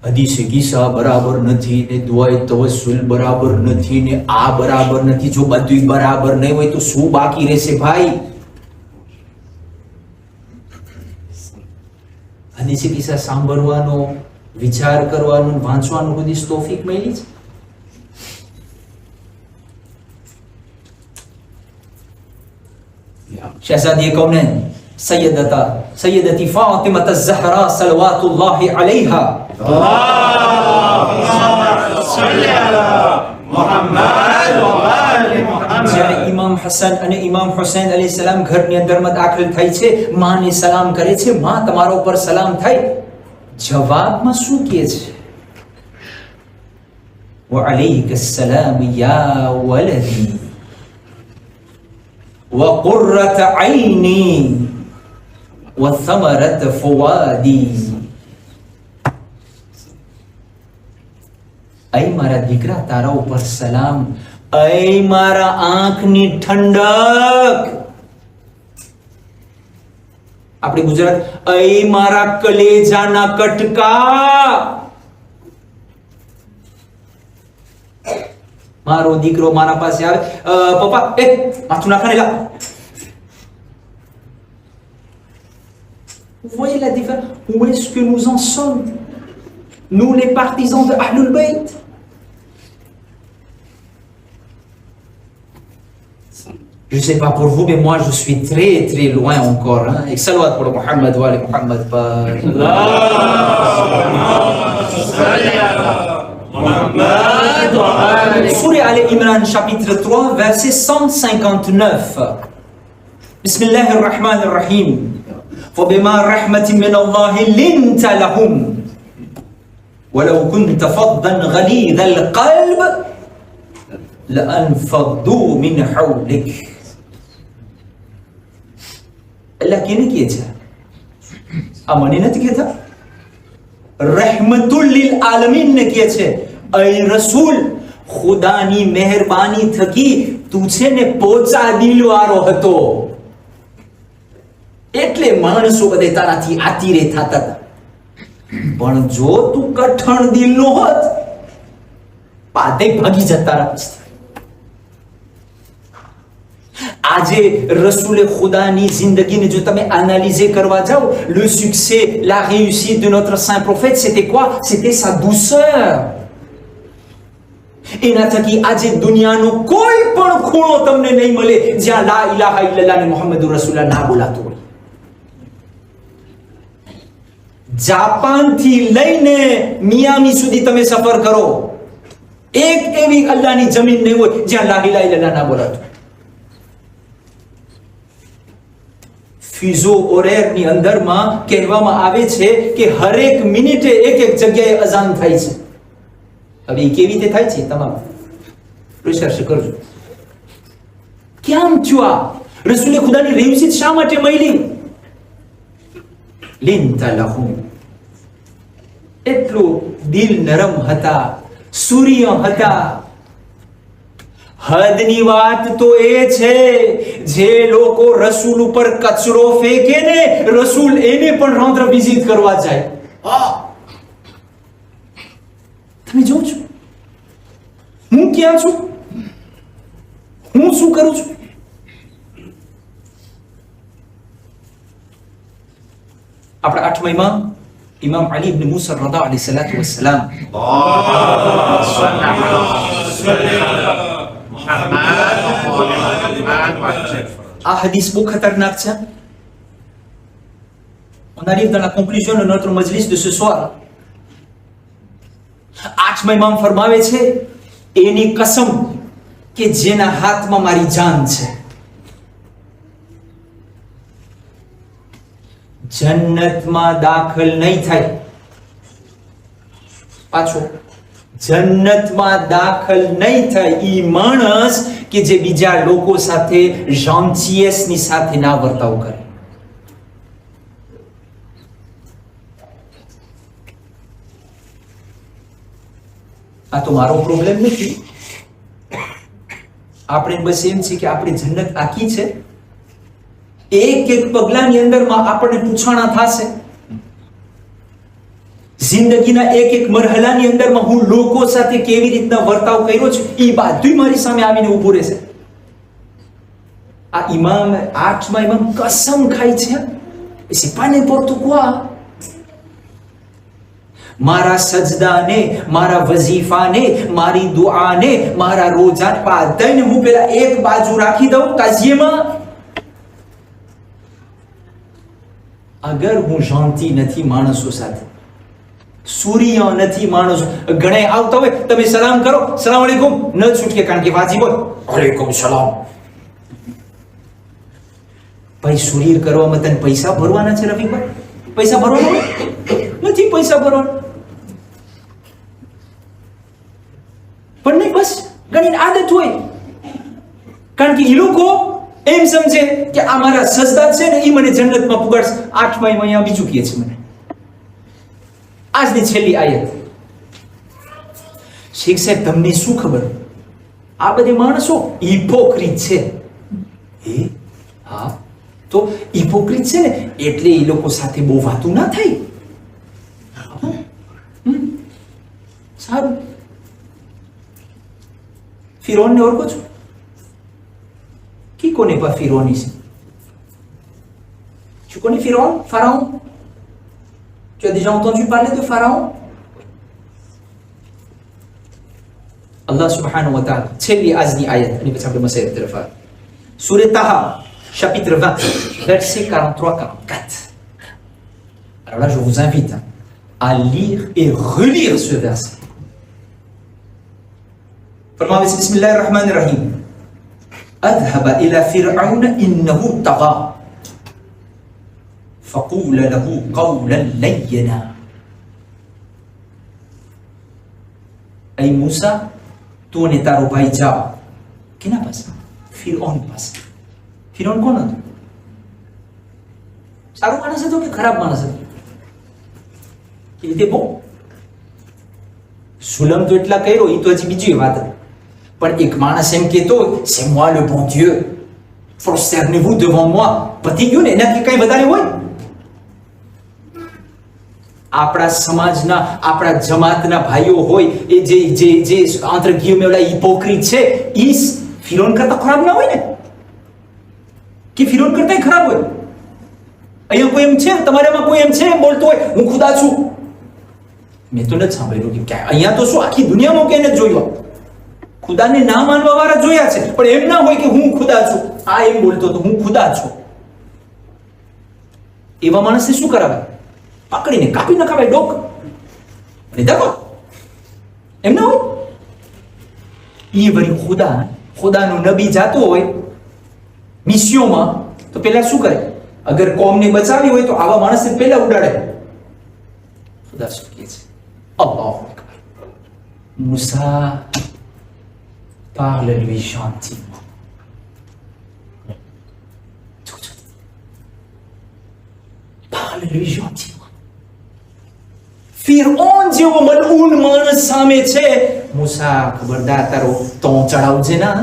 હદીસે કિસ્સા બરાબર નથી ને દુઆએ તવસ્સુલ બરાબર નથી ને આ બરાબર નથી. જો બધું બરાબર નહીં હોય તો શું બાકી રહેશે ભાઈ? હદીસે કિસ્સા સાંભળવાનો, વિચાર કરવાનો, વાંચવાનો બધી તૌફીક મળી છે. शहजादी कौनैन सैयदती फातिमा ज़हरा सलवातुल्लाहि अलैहा જ્યારે ઇમામ હસન અને ઇમામ હુસૈન અલૈહિસ્સલામ ઘરની અંદરમાં દાખલ થાય છે, માને સલામ કરે છે, માં તમારા ઉપર સલામ થાય. જવાબમાં શું કહે છે? وعليك السلام يا ولدي وقرة عيني وثمرة فؤادي. ऐ मारा दीकरा तारा ऊपर सलाम, ऐ मारा आंखनी ठंडक. આપણી ગુજરાત, ऐ मारा कलेजाना कटका. મારો દીકરો મારા પાસે આવે, પપ્પા એ માથું નાખને લા. Vous voyez la différence? Où est-ce que nous en sommes, nous les partisans de Ahlul Bayt? Je ne sais pas pour vous, mais moi je suis très très loin encore. Hein? Et salawat pour Muhammad wa ali Muhammad. Sourate Al-Imran chapitre 3 verset 159. Bismillahir Rahmanir Rahim. فبما رحمة من الله لنت لهم ولو كنت فظا غليظ القلب لانفضوا من حولك. अल्लाह केने किए छे? आ मने નથી કહેતા, रहमतुल लिल आलमीन ने किए छे. ऐ रसूल, ખુદાની મહેરબાની થકી તું છે ને પોચા દિલવાળો હતો, એટલે માણસો બધે તારાથી આતીરે થતા હતા. પણ જો તું કઠણ દિલનો હોત, પાદે ભાગી જતા રસ્તે. આજે રસૂલે ખુદાની જિંદગીને જો તમે એનાલિઝે કરવા જાઓ, le succès, la réussite de notre saint prophète, c'était quoi? C'était sa douceur. એના થકી આજે દુનિયાનો કોઈ પણ ખૂણો તમને નહીં મળે જ્યાં લા ઇલાહા ઇલ્લલ્લાહ ને મુહમ્મદુર રસૂલુલ્લાહ ના બોલાતો હોય. જાપાન થી લઈને મિયામી સુધી તમે સફર કરો, એક એવી અલ્લાહની જમીન નહીં હોય જ્યાં લા ઇલાહા ઇલ્લલ્લાહ ના બોલાતો. ફિઝો ઓરેરની અંદરમાં કહેવામાં આવે છે કે હરેક મિનિટે એક એક જગ્યાએ અઝાન થાય છે. હવે એ કેવી રીતે થાય છે? તમામ રિસર્ચ કરજો. કેમ થયું આ? રસૂલે ખુદાની રેવસીત શા માટે મળી? લિન્તા લહુમ, એટલું દિલ નરમ હતા, સૂર્ય હતા. હદની વાત તો એ છે, જે લોકો રસૂલ ઉપર કચરો ફેંકે ને, રસૂલ એને પણ રૌદ્ર વિઝિટ કરવા જાય. તમે જો છો હું ક્યાં છું, હું શું કરું છું? આપણા 8મા ઇમામ ઇમામ અલી ઇબ્ન મૂસા રદા અલૈહિ સલાતુ વસ્સલામ, આ hadith બહુ ખતરનાક છે. On arrive dans la conclusion de notre majlis de ce soir. 8મા ઇમામ ફરમાવે છે, એની કસમ કે જેના હાથમાં મારી જાન છે, જન્નતમાં દાખલ નહીં થાય. પાછો, જન્નતમાં દાખલ નહીં થાય ઈ માણસ કે જે બીજા લોકો સાથે જાંચિયસની સાથે ના વર્તાવ કરે. આ તો મારો પ્રોબ્લેમ નથી. આપણે બસ એમ છે કે આપણી જન્નત આખી છે. એક એક પગલાની અંદરમાં આપણને પૂછાણા થશે. જિંદગીના એક એક મરહલાની અંદરમાં હું લોકો સાથે કેવી રીતના વર્તાવ કર્યો છું, એ બધું મારી સામે આવીને ઊભું રહેશે. આ ઇમામ 8મા ઇમામ કસમ ખાય છે, c'est pas n'importe quoi. મારા સજદાને, મારા વઝીફાને, મારી દુઆને, મારા રોજાને બધાને હું પેલા એક બાજુ રાખી દઉં તાજિયેમાં. અગર હું શાંતિ નથી માણસો સાથે, સૂર્ય નથી માણસો, ઘણે આવતા હોય તમે સલામ કરો, સલામ અલૈકુમ ન છૂટકે, કારણ કે વાજીબ હોય અલૈકુમ સલામ. ભાઈ સૂર્ય કરવામાં તને પૈસા ભરવાના છે રફીકભાઈ? પૈસા ભરવાના નથી, પૈસા ભરવાના પણ નહીં, બસ ઘણી આદત હોય. કારણ કે એ લોકો એમ સમજે કે આ મારા સજદા છે ને એ મને જન્નતમાં પુગાડશે. 8 મહિના અહીંયા બીજું કહે છે મને. આજની છેલ્લી આયત. શેખ સાહેબ તમને શું ખબર, આ બધી માણસો હિપોક્રીટ છે. હા, તો હિપોક્રીટ છે ને એટલે એ લોકો સાથે બહુ વાતું ના થાય. સારું. ફિરૌનને ઓળખો છો? Qui connaît pas Pharaon ici? Tu connais Pharaon? Pharaon? Tu as déjà entendu parler de Pharaon? Allah subhanahu wa ta'ala, છેલ્લી આજની આયત, અને પછી આપણે મસાઈલ તરફ આવે. સૂરે Taha, chapitre 20, versets 43-44. Alors là, je vous invite à lire et relire ce verset. فرماوي بسم الله الرحمن الرحيم. اذهب إلى فرعون إنه طغى فقول له قولا لينا. أي موسى تو ने तारो भाई जाओ किना पास? फिरौन पास. फिरौन कौन હતો? સારો માણસ હતો કે ખરાબ માણસ હતો? એ રીતે બહુ સુલમ તો એટલા કર્યો, એ તો હજી બીજી વાત હતી. પણ એક માણસ એમ કહેતો, c'est moi le bon Dieu, prosternez-vous devant moi. પતી ગયું ને, એનાથી કઈ વધારે હોય? આપણા સમાજના, આપણા જમાતના ભાઈઓ હોય એ જે entre guillemets ઓલા હિપોક્રીટ છે, એ ફિરૌન કરતા ખરાબ ના હોય ને? કે ફિરૌન કરતા ખરાબ હોય? અહીંયા કોઈ એમ છે, તમારામાં કોઈ એમ છે બોલતો હોય હું ખુદા છું? મેં તો નથી સાંભળ્યું કે ક્યાં. અહીંયા તો શું આખી દુનિયામાં ક્યાંય નથી જોયું. ખુદાને ના માનવા વાળા જોયા છે, પણ એમ ના હોય કે હું ખુદા છું. આ એમ બોલતો તો હું ખુદા છું. એવા માણસને શું કરાવે? પકડીને કાપી નખાવે ડોક અને દબો. એમ ના હોય? એ વળી ખુદાનો નબી જાતો હોય મિસ્યોમાં, તો પેલા શું કરે? અગર કોમને બચાવી હોય તો આવા માણસને પેલા ઉડાડે. ખુદા શું કહે છે? અલ્લાહુ Akbar. મૂસા parle-lui gentiment. Parle-lui gentiment. ફિરૌન જેવો મલઉન માણસ સામે છે. મૂસા ખબરદાર, તારો તો ચડાવજે ના.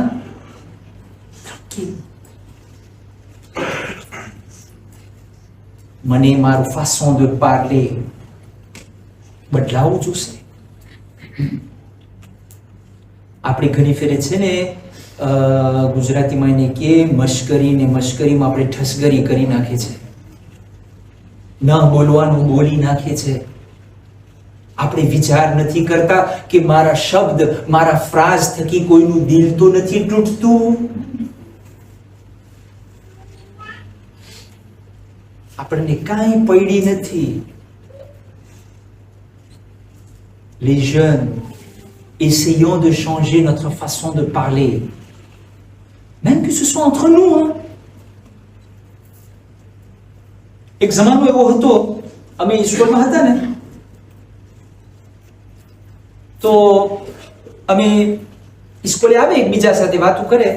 મને મારું façon de parler બદલાવું જોશે. આપણે ઘણી ફેરે છે ને ગુજરાતીમાં એને કે મશ્કરી ને મશ્કરીમાં આપણે ઠસગરી કરી નાખે છે, ન બોલવાનું બોલી નાખે છે. આપણે વિચાર નથી કરતા કે મારા શબ્દ, મારા ફ્રાઝ થકી કોઈનું દિલ તો નથી તૂટતું. આપણને કાંઈ પડી નથી. Les jeunes, essayons de changer notre façon de parler, même que ce soit entre nous. એક જમાનો એવો હતો, અમે સ્કૂલમાં હતા ને, તો અમે સ્કૂલે આવે એકબીજા સાથે વાતો કરે,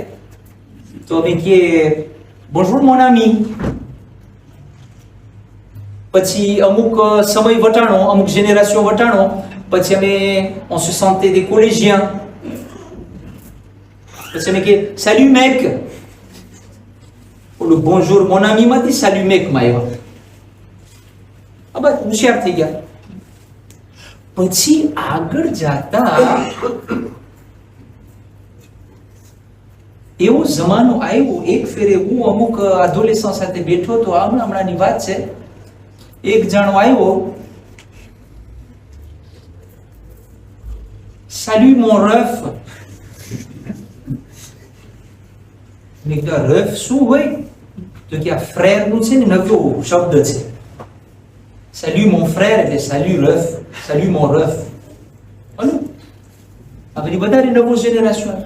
તો અમે કહીએ bonjour mon ami. પછી અમુક સમય વટાણો, અમુક જેનેરેશન વટાણો, પછી અમે on se sentait des collégiens. પછી અમે કે salut mec. Le bonjour mon ami m'a dit salut mec માં આવ્યા. આ બાદ હોશિયાર થઈ ગયા. પછી આગળ જાતા એવો જમાનો આવ્યો, એક ફેરે હું અમુક adolescent સાથે બેઠો તો હમણાંની વાત છે, એક જણો આવ્યો, salut mon ref. મેં કીધું રફ શું હોય? તો કે આ ફ્રેર નું છે ને નવો શબ્દ છે, salut mon frère એટલે salut ref, salut mon ref. Hello, આ બધી વધારે નવો જનરેશન.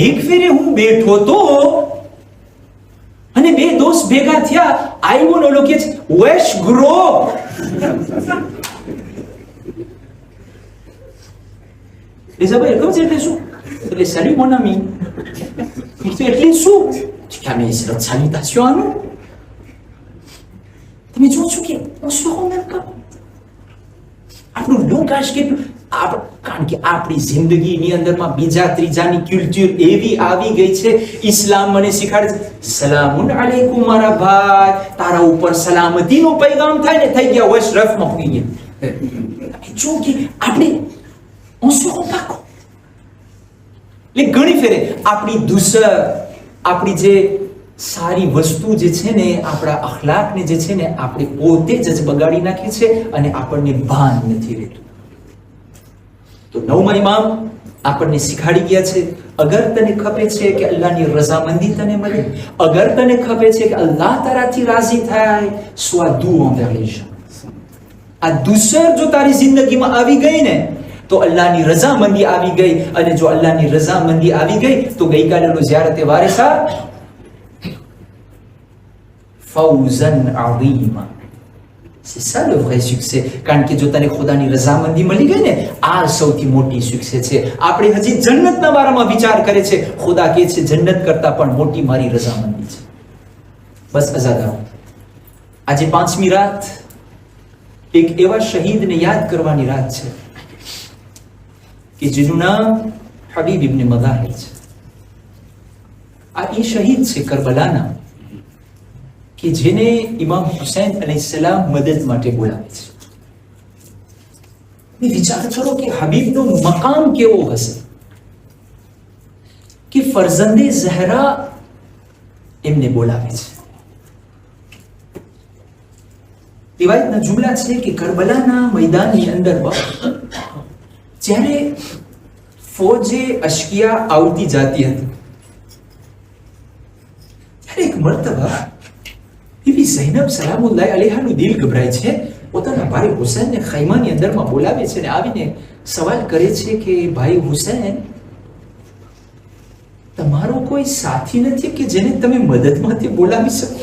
એક ફેરે હું બેઠો તો અને બે દોસ્ત ભેગા થયા, આવ્યો ને ઓલો કે છે વેશ grow. Isabelle, comme c'était sous. Les salut mon ami. એટલે શું? Tu as mis cette salutation à nous. તમે જો છો કે on se rend même pas. આપણું langage કેટલું કારણ કે આપણી જિંદગીની અંદરમાં બીજા ત્રીજાની કલ્ચર એવી આવી ગઈ છે. ઇસ્લામ મને શીખવાડે છે સલામુન અલૈકુમ મારા ભાઈ, તારા ઉપર સલામતીનો પૈગામ થાય ને થઈ ગયા વશ રફમાં પૂરી ગયા. જો કે આપણે on se rend pas compte. એટલે ઘણી ફેરે આપણી દુસર, આપણી જે સારી વસ્તુ જે છે ને, આપણા અખલાકને જે છે ને, આપણે પોતે જ બગાડી નાખીએ છે અને આપણને ભાન નથી રહેતું. તો નવમા ઇમામ આપણને શીખવાડી ગયા છે, અગર તને ખપે છે કે અલ્લાહની રઝામંદી તને મળે, અગર તને ખપે છે કે અલ્લાહ તારાથી રાજી થાય, sois doux envers les gens. આ દુસર જો તારી જિંદગીમાં આવી ગઈ ને તો અલ્લાહની રઝામંદી આવી ગઈ. અને જો અલ્લાહની રઝામંદી આવી ગઈ તો ગઈકાલેનો ઝિયારતે વારિસા ફૌઝન અઝીમા. C'est ça le vrai succès. કારણ કે જો તને ખુદાની રઝામંદી મળી ગઈ ને, આ સૌથી મોટી સુક્સેસ છે. આપણે હજી જન્નતના બારામાં વિચાર કરે છે, ખુદા કહે છે જન્નત કરતા પણ મોટી મારી રઝામંદી છે. બસ અઝાદારો, આજે 5મી રાત એક એવા શહીદને યાદ કરવાની રાત છે કે જેનું નામ હબીબ ઇબ્ન મઝાહિર છે. આ એ શહીદ છે કરબલાના કે જેને ઇમામ હુસૈન અલૈહિસ્સલામ મદદ માટે બોલાવે છે. વિચાર કરો કે હબીબનો મકામ કેવો હશે કે ફરઝંદે ઝહરા એમને બોલાવે છે. રિવાયતના જુમલા છે કે કરબલાના મૈદાનની અંદર જ્યારે ફોજે અશ્કિયા આવતી જાતી હતી, ત્યારે એક મર્તબા બીબી ઝૈનબ સલામુલ્લાહ અલૈહાનું દિલ ગભરાય છે. પોતાના ભાઈ હુસૈનને ખૈમાની અંદરમાં બોલાવે છે અને આવીને સવાલ કરે છે કે ભાઈ હુસૈન, તમારો કોઈ સાથી નથી કે જેને તમે મદદમાંથી બોલાવી શકો?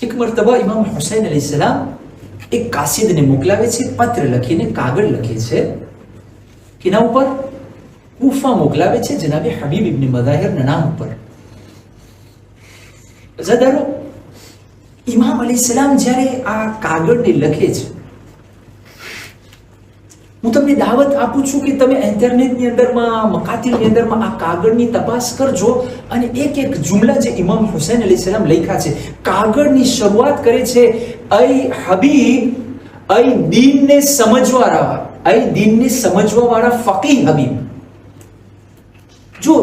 એક મર્તબા ઇમામ હુસૈન અલૈહિસ્સલામ એક કાસિદને મોકલાવે છે, પત્ર લખીને કાગળ લખે છે કે એના ઉપર કૂફા મોકલાવે છે જનાબે હબીબ ઇબ્ન મઝાહિરના નામ ઉપર. અઝાદારો, ઇમામ અલૈહિસ્સલામ જ્યારે આ કાગળને લખે છે, હું તમને દાવત આપું છું કે તમે ઇન્ટરનેટની અંદરમાં, મકાતિલની અંદરમાં આ કાગળની તપાસ કરજો અને એક એક જુમલા જે ઇમામ હુસૈન અલૈહિસ્સલામ લખ્યા છે, કાગળની શરૂઆત કરે છે અય હબીબ, અય દીનને સમજવાવાળા, અય દીનને સમજવાવાળા ફકીહ હબીબ. જો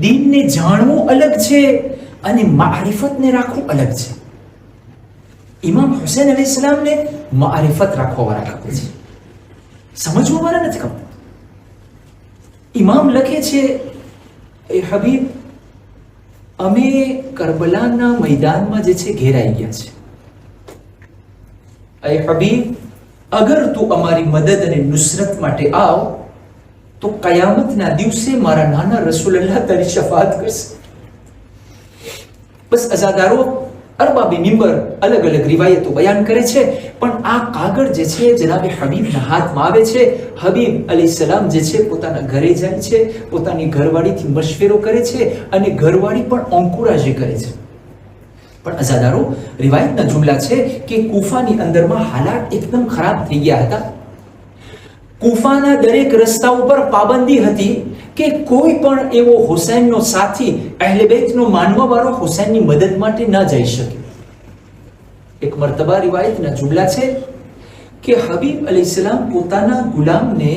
દીનને જાણવું અલગ છે અને મારિફતને રાખવું અલગ છે. ઇમામ હુસૈન અલૈહિસ્સલામને મારિફત રાખવાવાળા ખપે છે, સમજવાવાળા નથી ખપતા. ઇમામ લખે છે એ હબીબ, અમે કરબલાના મેદાનમાં જે છે ઘેરાઈ ગયા છે. એ હબીબ, અગર તું અમારી મદદ અને નુસરત માટે આવ તો કયામતના દિવસે મારા નાના રસૂલુલ્લાહ તારી શફાત કરશે. બસ અઝાદારો, અરબાબે મિંબર અલગ અલગ રિવાયતો બયાન કરે છે, પણ આ કાગળ જે છે જનાબે હબીબના હાથમાં આવે છે. હબીબ અલૈહિસ્સલામ જે છે પોતાના ઘરે જાય છે, પોતાની ઘરવાળીથી મશવરો કરે છે અને ઘરવાળી પણ અંકુરાજી કરે છે. પણ અઝાદારો, રિવાયતના જુમલા છે કે કૂફાની અંદરમાં હાલાત એકદમ ખરાબ થઈ ગયા હતા. કૂફાના દરેક રસ્તા ઉપર પાબંદી હતી કે કોઈ પણ એવો હુસૈનનો સાથી, અહેલે બેતનો માનવાવાળો હુસૈનની મદદ માટે ન જઈ શકે. એક મર્તબા રિવાયતના જુમલા છે કે હબીબ અલૈહિસ્સલામ પોતાના ગુલામને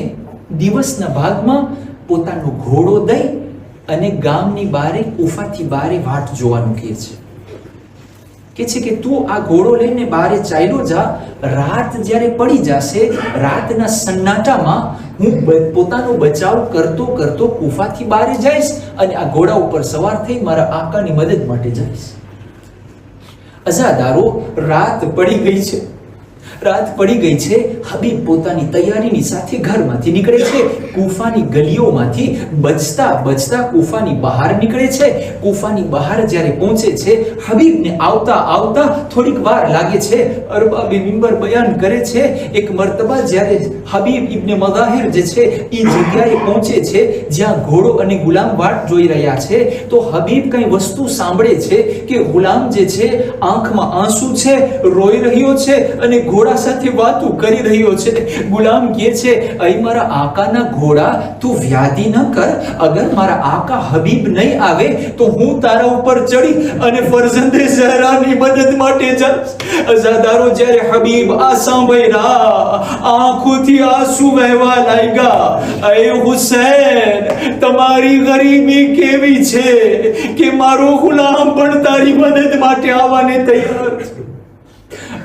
દિવસના ભાગમાં પોતાનો ઘોડો દઈ અને ગામની બારે, કૂફાથી બારે વાટ જોવાનું કહે છે કે તું આ ઘોડો લઈને બારે ચાલ્યો જા, રાત જ્યારે પડી જશે, રાતના સન્નાટામાં હું પોતાનો બચાવ કરતો કરતો કૂફાથી બારે જઈશ અને આ ઘોડા ઉપર સવાર થઈ મારા આકાની મદદ માટે જઈશ. અઝાદારો, રાત પડી ગઈ છે. હબીબ પોતાની તૈયારીની સાથે ઘરમાંથી નીકળે છે. કૂફાની ગલીઓમાંથી બચતા કૂફાની બહાર નીકળે છે. કૂફાની બહાર જ્યારે પહોંચે છે, હબીબને આવતા થોડીક વાર લાગે છે. અરબાબે મિંબર બયાન કરે છે, એક મર્તબા જ્યારે હબીબ ઇબ્ન મઝાહિર જે છે એ જગ્યાએ પહોંચે છે જ્યાં ઘોડો અને ગુલામ વાટ જોઈ રહ્યા છે, તો હબીબ કઈ વસ્તુ સાંભળે છે કે ગુલામ જે છે આંખમાં આંસુ છે, રોઈ રહ્યો છે અને ઘોડા સાથે વાતો કરી રહ્યો છે. ગુલામ કહે છે, અહીં મારા આકાના ઘોડા, તું વ્યાધિ ન કર. અગર મારા આકા હબીબ નહીં આવે તો હું તારા ઉપર ચડી અને ફરઝંદે ઝહરાની મદદ માટે જઈશ. અઝાદારો, જ્યારે હબીબ આ સાંભળ્યા, આંખોથી આંસુ વહેવા લાગ્યા. એ હુસૈન, તમારી ગરીબી કેવી છે કે મારો ગુલામ પણ તારી મદદ માટે આવવાને તૈયાર છે.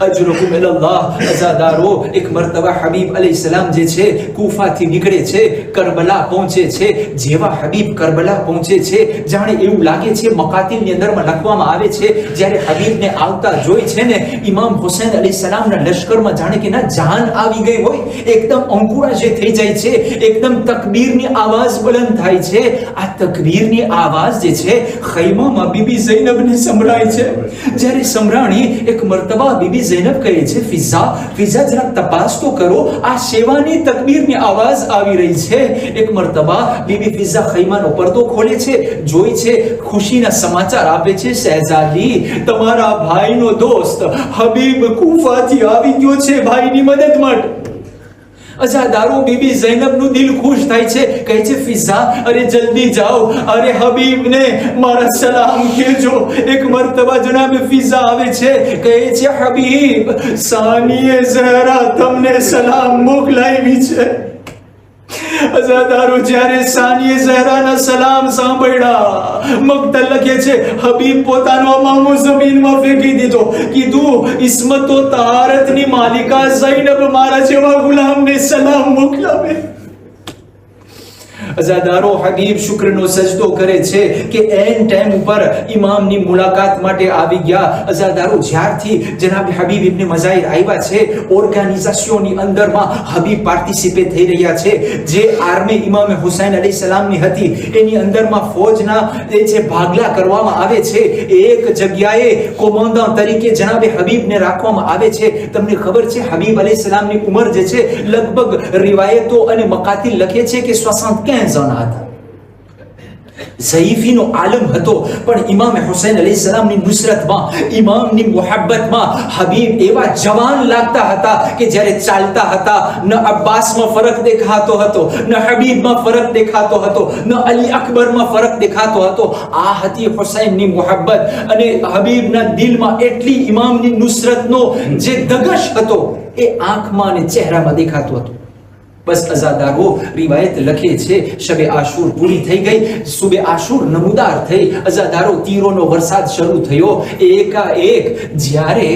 અજરકુમ અલ્લાહ. અઝાદારો, એક મર્તબા હબીબ અલૈહિસ્સલામ જે છે કૂફાથી નીકળે છે, કરબલા પહોંચે છે. જેવા હબીબ કરબલા પહોંચે છે, જાણે એવું લાગે છે મકાતિલની અંદરમાં લખવામાં આવે છે, જ્યારે હબીબને આવતા જોઈ છે ને, ઇમામ હુસૈન અલૈહિસ્સલામના લશ્કરમાં જાણે કે ના જાન આવી ગઈ હોય, એકદમ અંકુરા જે થઈ જાય છે, એકદમ તકબીરની આવાજ બુલંદ થાય છે. આ તકબીરની આવાજ જે છે ખૈમામાં બીબી ઝૈનબને સંભળાય છે. જ્યારે સંભળાણી, એક મર્તબા બીબી ઝૈનબ કહે છે, ફિઝા જરા તપાસ તો કરો, આ શેવાની તકબીરની આવાજ આવી રહી છે. એક મર્તબા બીબી ફિઝા ખૈમાનો પડદો ખોલે છે, જોઈ છે, ખુશીના સમાચાર આપે છે, શહેઝાદી, તમારા ભાઈનો દોસ્ત હબીબ કૂફાથી આવી ગયો છે ભાઈની મદદ માટે. અઝાદારો, બીબી ઝૈનબનું દિલ ખુશ થાય છે, કહે છે, ફિઝા, અરે જલ્દી જાઓ, અરે હબીબને મારા સલામ કહેજો. એક મર્તબા જનાબે ફિઝા આવે છે, કહે છે, હબીબ, સાનીએ ઝહરા તમને સલામ મોકલાવી છે. અઝાદારો, જ્યારે સાનીએ ઝહરાના સલામ સાંભળ્યા, મક્તલ લખે છે, હબીબ પોતાનો અમામો જમીનમાં ફેંકી દીધો. કીધું, ઇસ્મતો તારતની માલિકા ઝૈનબ મારા જેવા ગુલામને સલામ મોકલાવે. અઝાદારો, હબીબ શુક્રનો સજદો કરે છે કે એન ટાઈમ ઉપર ઇમામની મુલાકાત માટે આવી ગયા. અઝાદારો, જ્યારથી જનાબ હબીબ ઇબ્ન મઝાહિર આવ્યા છે, ઓર્ગેનાઇઝેશનની અંદરમાં હબીબ પાર્ટિસિપેટ થઈ રહ્યા છે. જે આર્મી ઇમામ હુસૈન અલૈહિસ્સલામની હતી, એની અંદરમાં ફૌજના જે છે ભાગલા કરવામાં આવે છે. એક જગ્યાએ કોમાન્ડન્ટ તરીકે જનાબ હબીબને રાખવામાં આવે છે. તમને ખબર છે, હબીબ અલૈહિસ્સલામની ઉંમર જે છે લગભગ રિવાયતો અને મકાતિલ લખે છે કે 75 હતા. ઝઈફીનો આલમ હતો, પણ ઇમામ હુસૈન અલૈહિસ્સલામની નુસરતમાં, ઇમામની મોહબ્બતમાં હબીબ એવા જવાન લાગતા હતા કે જ્યારે ચાલતા હતા, ન અબ્બાસમાં ફરક દેખાતો હતો, ન હબીબમાં ફરક દેખાતો હતો, ન અલી અકબરમાં ફરક દેખાતો હતો. આ હતી હુસૈનની મોહબ્બત. અને હબીબના દિલમાં એટલી ઇમામની નુસરતનો જે દગશ હતો, એ આંખમાં અને ચહેરામાં દેખાતો હતો. બસ અઝાદારો, રિવાયત લખે છે, શબે આશુર પૂરી થઈ ગઈ, સુબે આશુર નમુદાર થઈ. અઝાદારો, તીરોનો વરસાદ શરૂ થયો. એકાએક જ્યારે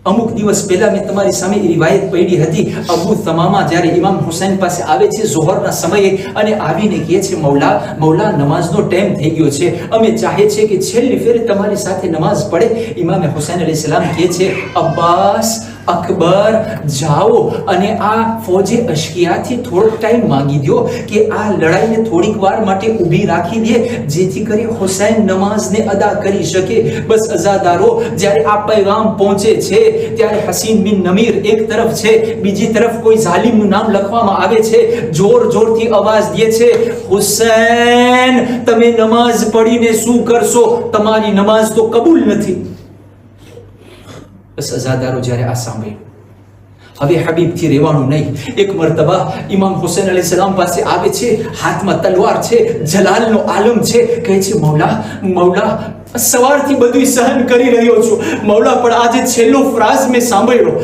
અમુક દિવસ પહેલા મેં તમારી સામે રિવાયત પડી હતી, અબુ તમામા જ્યારે ઇમામ હુસૈન પાસે આવે છે ઝોહરના સમયે અને આવીને કહે છે, મૌલા, નમાઝનો ટાઈમ થઈ ગયો છે, અમે ચાહે છે કે છેલ્લી ફેરે તમારી સાથે નમાઝ પડે. ઇમામ હુસૈન અલૈહિસ્સલામ કહે છે, અબ્બાસ, અકબર, જાઓ અને આ ફૌજે અશ્કિયાથી થોડોક ટાઈમ માંગી દો કે આ લડાઈને થોડીક વાર માટે ઊભી રાખી દે, જેથી કરી હુસૈન નમાઝને અદા કરી શકે. બસ અઝાદારો, જ્યારે આ પૈગામ પહોંચે છે, ત્યારે હસીન બિન નમીર એક તરફ છે, બીજી તરફ કોઈ ઝાલિમનું નામ લખવામાં આવે છે, જોરથી અવાજ દે છે, હુસૈન, તમે નમાઝ પડીને શું કરશો? તમારી નમાઝ તો કબૂલ નથી. બસ અઝાદારો, જ્યારે આ સાંભળ્યું, હવે હબીબથી રહેવાનું નહીં. એક મર્તબા ઇમામ હુસૈન અલૈહિસ્સલામ પાસે આવે છે, હાથમાં તલવાર છે, જલાલનો આલમ છે, કહે છે, મૌલા, સવારથી બધું સહન કરી રહ્યો છું મૌલા, પણ આજે છેલ્લો ફ્રાઝ મેં સાંભળ્યો.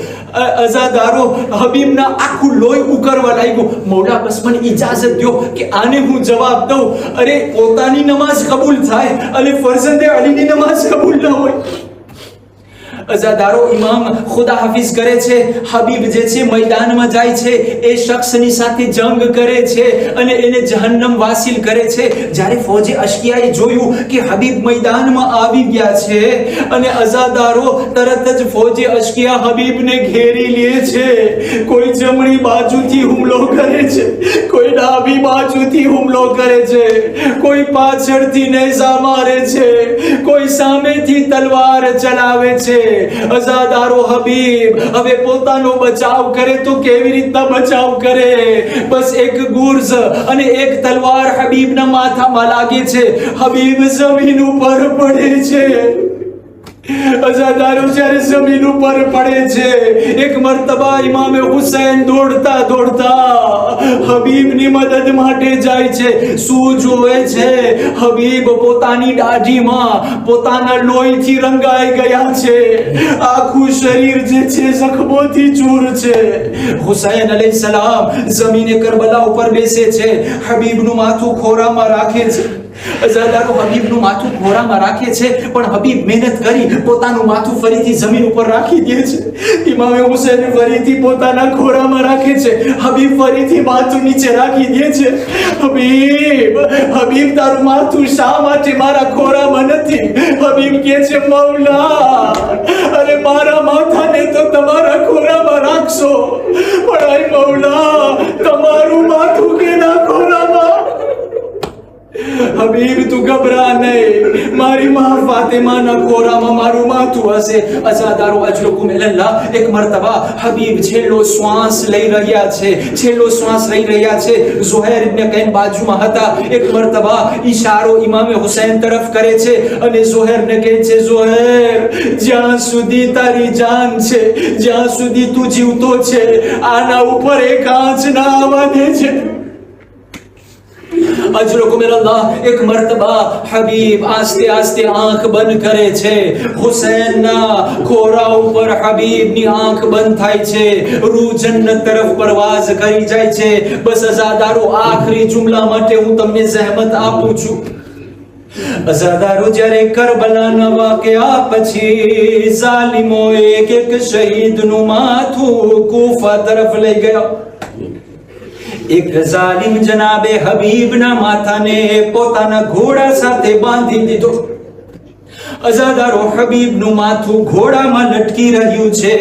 અઝાદારો, હબીબના આખું લોહી ઉકળવા લાગ્યું. મૌલા, બસ મને ઇજાઝત દો કે આને હું જવાબ દઉં. અરે, પોતાની નમાઝ કબૂલ થાય અને ફરઝંદે અલીની નમાઝ કબૂલ ન હોય. અઝાદારો ઇમામ ખુદા હાફિઝ કરે છે, હબીબ જે છે મેદાનમાં જાય છે, એ શખ્સની સાથે જંગ કરે છે અને એને જહન્નમ વાસિલ કરે છે. જ્યારે ફૌજે અશ્કિયાએ જોયું કે હબીબ મેદાનમાં આવી ગયા છે અને અઝાદારો તરત જ ફૌજે અશ્કિયા હબીબને ઘેરી લે છે. કોઈ જમણી બાજુથી હુમલો કરે છે, કોઈ ડાબી બાજુથી હુમલો કરે છે, કોઈ પાછળથી નેઝા મારે છે, કોઈ સામેથી તલવાર ચલાવે છે. અઝાદારો હબીબ હવે પોતાનો બચાવ કરે તો કેવી રીતના બચાવ કરે? બસ એક ગુર્ઝ અને એક તલવાર હબીબના માથામાં લાગે છે. હબીબ જમીન ઉપર પડે છે. અઝાદારો જ્યારે જમીન ઉપર પડે છે, એક મર્તબા ઇમામે હુસૈન દોડતા દોડતા હબીબની મદદ માટે જાય છે. શું જોવે છે? હબીબ પોતાની દાઢીમાં પોતાના લોહીથી રંગાઈ ગયા છે. આખું શરીર જે છે જખમોથી ચૂર છે. હુસૈન અલૈહિસ્સલામ જમીને કરબલા ઉપર બેસે છે, હબીબનું માથું ખોરામાં રાખે છે. અઝાદારો હબીબનું માથું ખોરામાં રાખે છે, પણ હબીબ મહેનત કરી પોતાનું માથું ફરીથી જમીન ઉપર રાખી દે છે. ઇમામે હુસૈન ફરીથી પોતાના ખોરામાં રાખે છે, હબીબ ફરીથી માથું નીચે રાખી દે છે. હબીબ, હબીબ તારું માથું શા માટે મારા ખોરામાં નથી? હબીબ કહે છે, મૌલા, અરે મારા માથાને તો તમારા ખોરામાં રાખશો, પણ અરે મૌલા, તમારું માથું કેના ખોરામાં? હબીબ તું ગભરા નહીં, મારી માં ફાતિમાના ખોરામાં મારું માથું હશે. અઝાદારો અજલકુમ ઇલલ્લાહ, એક મર્તબા હબીબ છેલ્લો શ્વાસ લઈ રહ્યા છે, છેલ્લો શ્વાસ લઈ રહ્યા છે. ઝુહૈર ઇબ્ન કૈન બાજુમાં હતા. એક મર્તબા ઈશારો ઇમામે હુસૈન તરફ કરે છે અને ઝુહૈરને કહે છે, ઝુહૈર, જ્યાં સુધી તારી જાન છે, જ્યાં સુધી તું જીવતો છે, આના ઉપર એક આંચ ના આવવાની છે. અજરકુમ ઇલલ્લાહ, એક મર્તબા હબીબ આસ્તે આસ્તે આંખ બંધ કરે છે. હુસૈનના ખોરા ઉપર હબીબની આંખ બંધ થાય છે. રૂહ જન્નત તરફ પરવાઝ કરી જાય છે. બસ અઝાદારો, આખરી જુમલા માટે હું તમને જહેમત આપું છું. અઝાદારો, જ્યારે કરબલાના વાકયા પછી ઝાલિમો એક એક શહીદનું માથું કૂફા તરફ લઈ ગયા. એક ઝાલિમ જનાબે હબીબના માથાને પોતાના ઘોડા સાથે બાંધી દીધો. અઝાદારો, હબીબનું માથું ઘોડામાં લટકી રહ્યું છે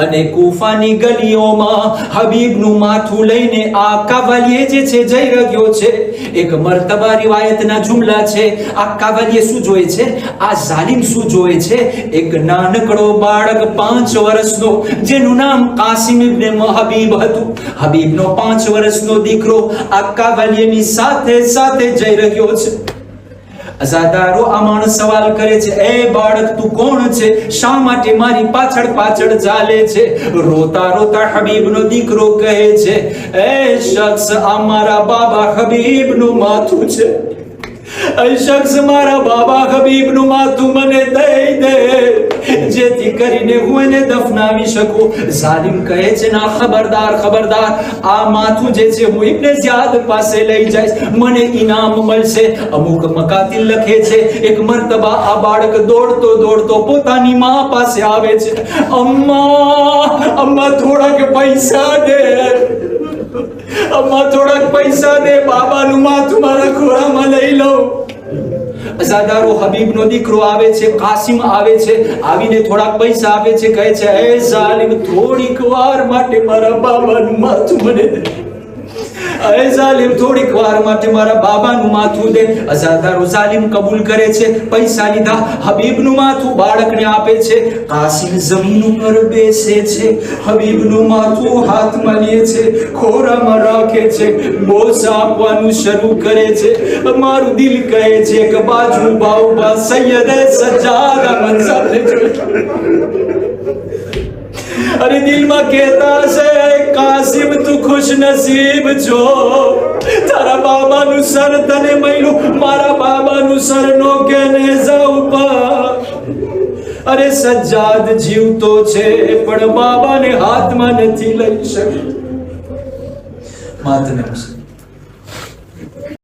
અને કૂફાની ગલીઓમાં હબીબનું માથું લઈને આ કાવલિયે જે છે જઈ રહ્યો છે. એક મર્તબા રિવાયતના જુમલા છે. આ કાવલિયે શું જોવે છે? આ ઝાલિમ શું જોવે છે? એક નાનકડો બાળક 5 વર્ષનો, જેનું નામ કાસિમ ઇબ્ન હબીબ હતું. હબીબનો 5 વર્ષનો દીકરો આ કાવલિયેની સાથે સાથે જઈ રહ્યો છે. અઝાદારો, આ માણસ સવાલ કરે છે, એ બાળક, તું કોણ છે? શા માટે મારી પાછળ પાછળ ચાલે છે? રોતા રોતા હબીબનો દીકરો કહે છે, એ શખ્સ, આ મારા બાબા હબીબનું માથું છે. એ શખ્સ મારા બાબા હબીબનું માથું મને દઈ દે, જેથી કરીને હું એને દફનાવી શકું. ઝાલિમ કહે છે, ના, ખબરદાર, ખબરદાર, આ માથું જે છે હું ઇબ્ન ઝિયાદ પાસે લઈ જઈશ, મને ઇનામ મળશે. અમુક મકાતિલ લખે છે, એક મર્તબા આ બાળક દોડતો દોડતો પોતાની માં પાસે આવે છે. અમ્મા, અમ્મા, થોડાક પૈસા દે, અમ્મા, થોડાક પૈસા દે, બાબાનું માથું મારા ખોરામાં લઈ લઉં. અઝાદારો, હબીબનો દીકરો આવે છે, કાસિમ આવે છે, આવીને થોડાક પૈસા આપે છે, કહે છે, એ ઝાલિમ, થોડીક વાર માટે મારા બાબાનું માથું મને દે. એ ઝાલિમ, થોડીક વાર માટે મારા બાબાનું માથું દે. અઝાદારો, ઝાલિમ કબૂલ કરે છે, પૈસા લીધા, હબીબનું માથું બાળકને આપે છે. કાસિમ જમીન ઉપર બેસે છે, હબીબનું માથું હાથમાં લે છે, ખોરામાં રાખે છે, બોસ આપવાનું શરૂ કરે છે. મારું દિલ કહે છે કે બાજુ બાઉબા સૈયદ સજ્જાદ મંઝારને જોઈ. અરે દિલમાં કહેતા છે, કાસિમ, તું ખુશ નસીબ છો, તારા બાબાનું સર તને મળ્યું, મારા બાબાનું સર નો કે નેઝા ઉપર. અરે સજ્જાદ જીવતો છે, પણ બાબાને હાથમાં નથી લઈ શકતો. માતને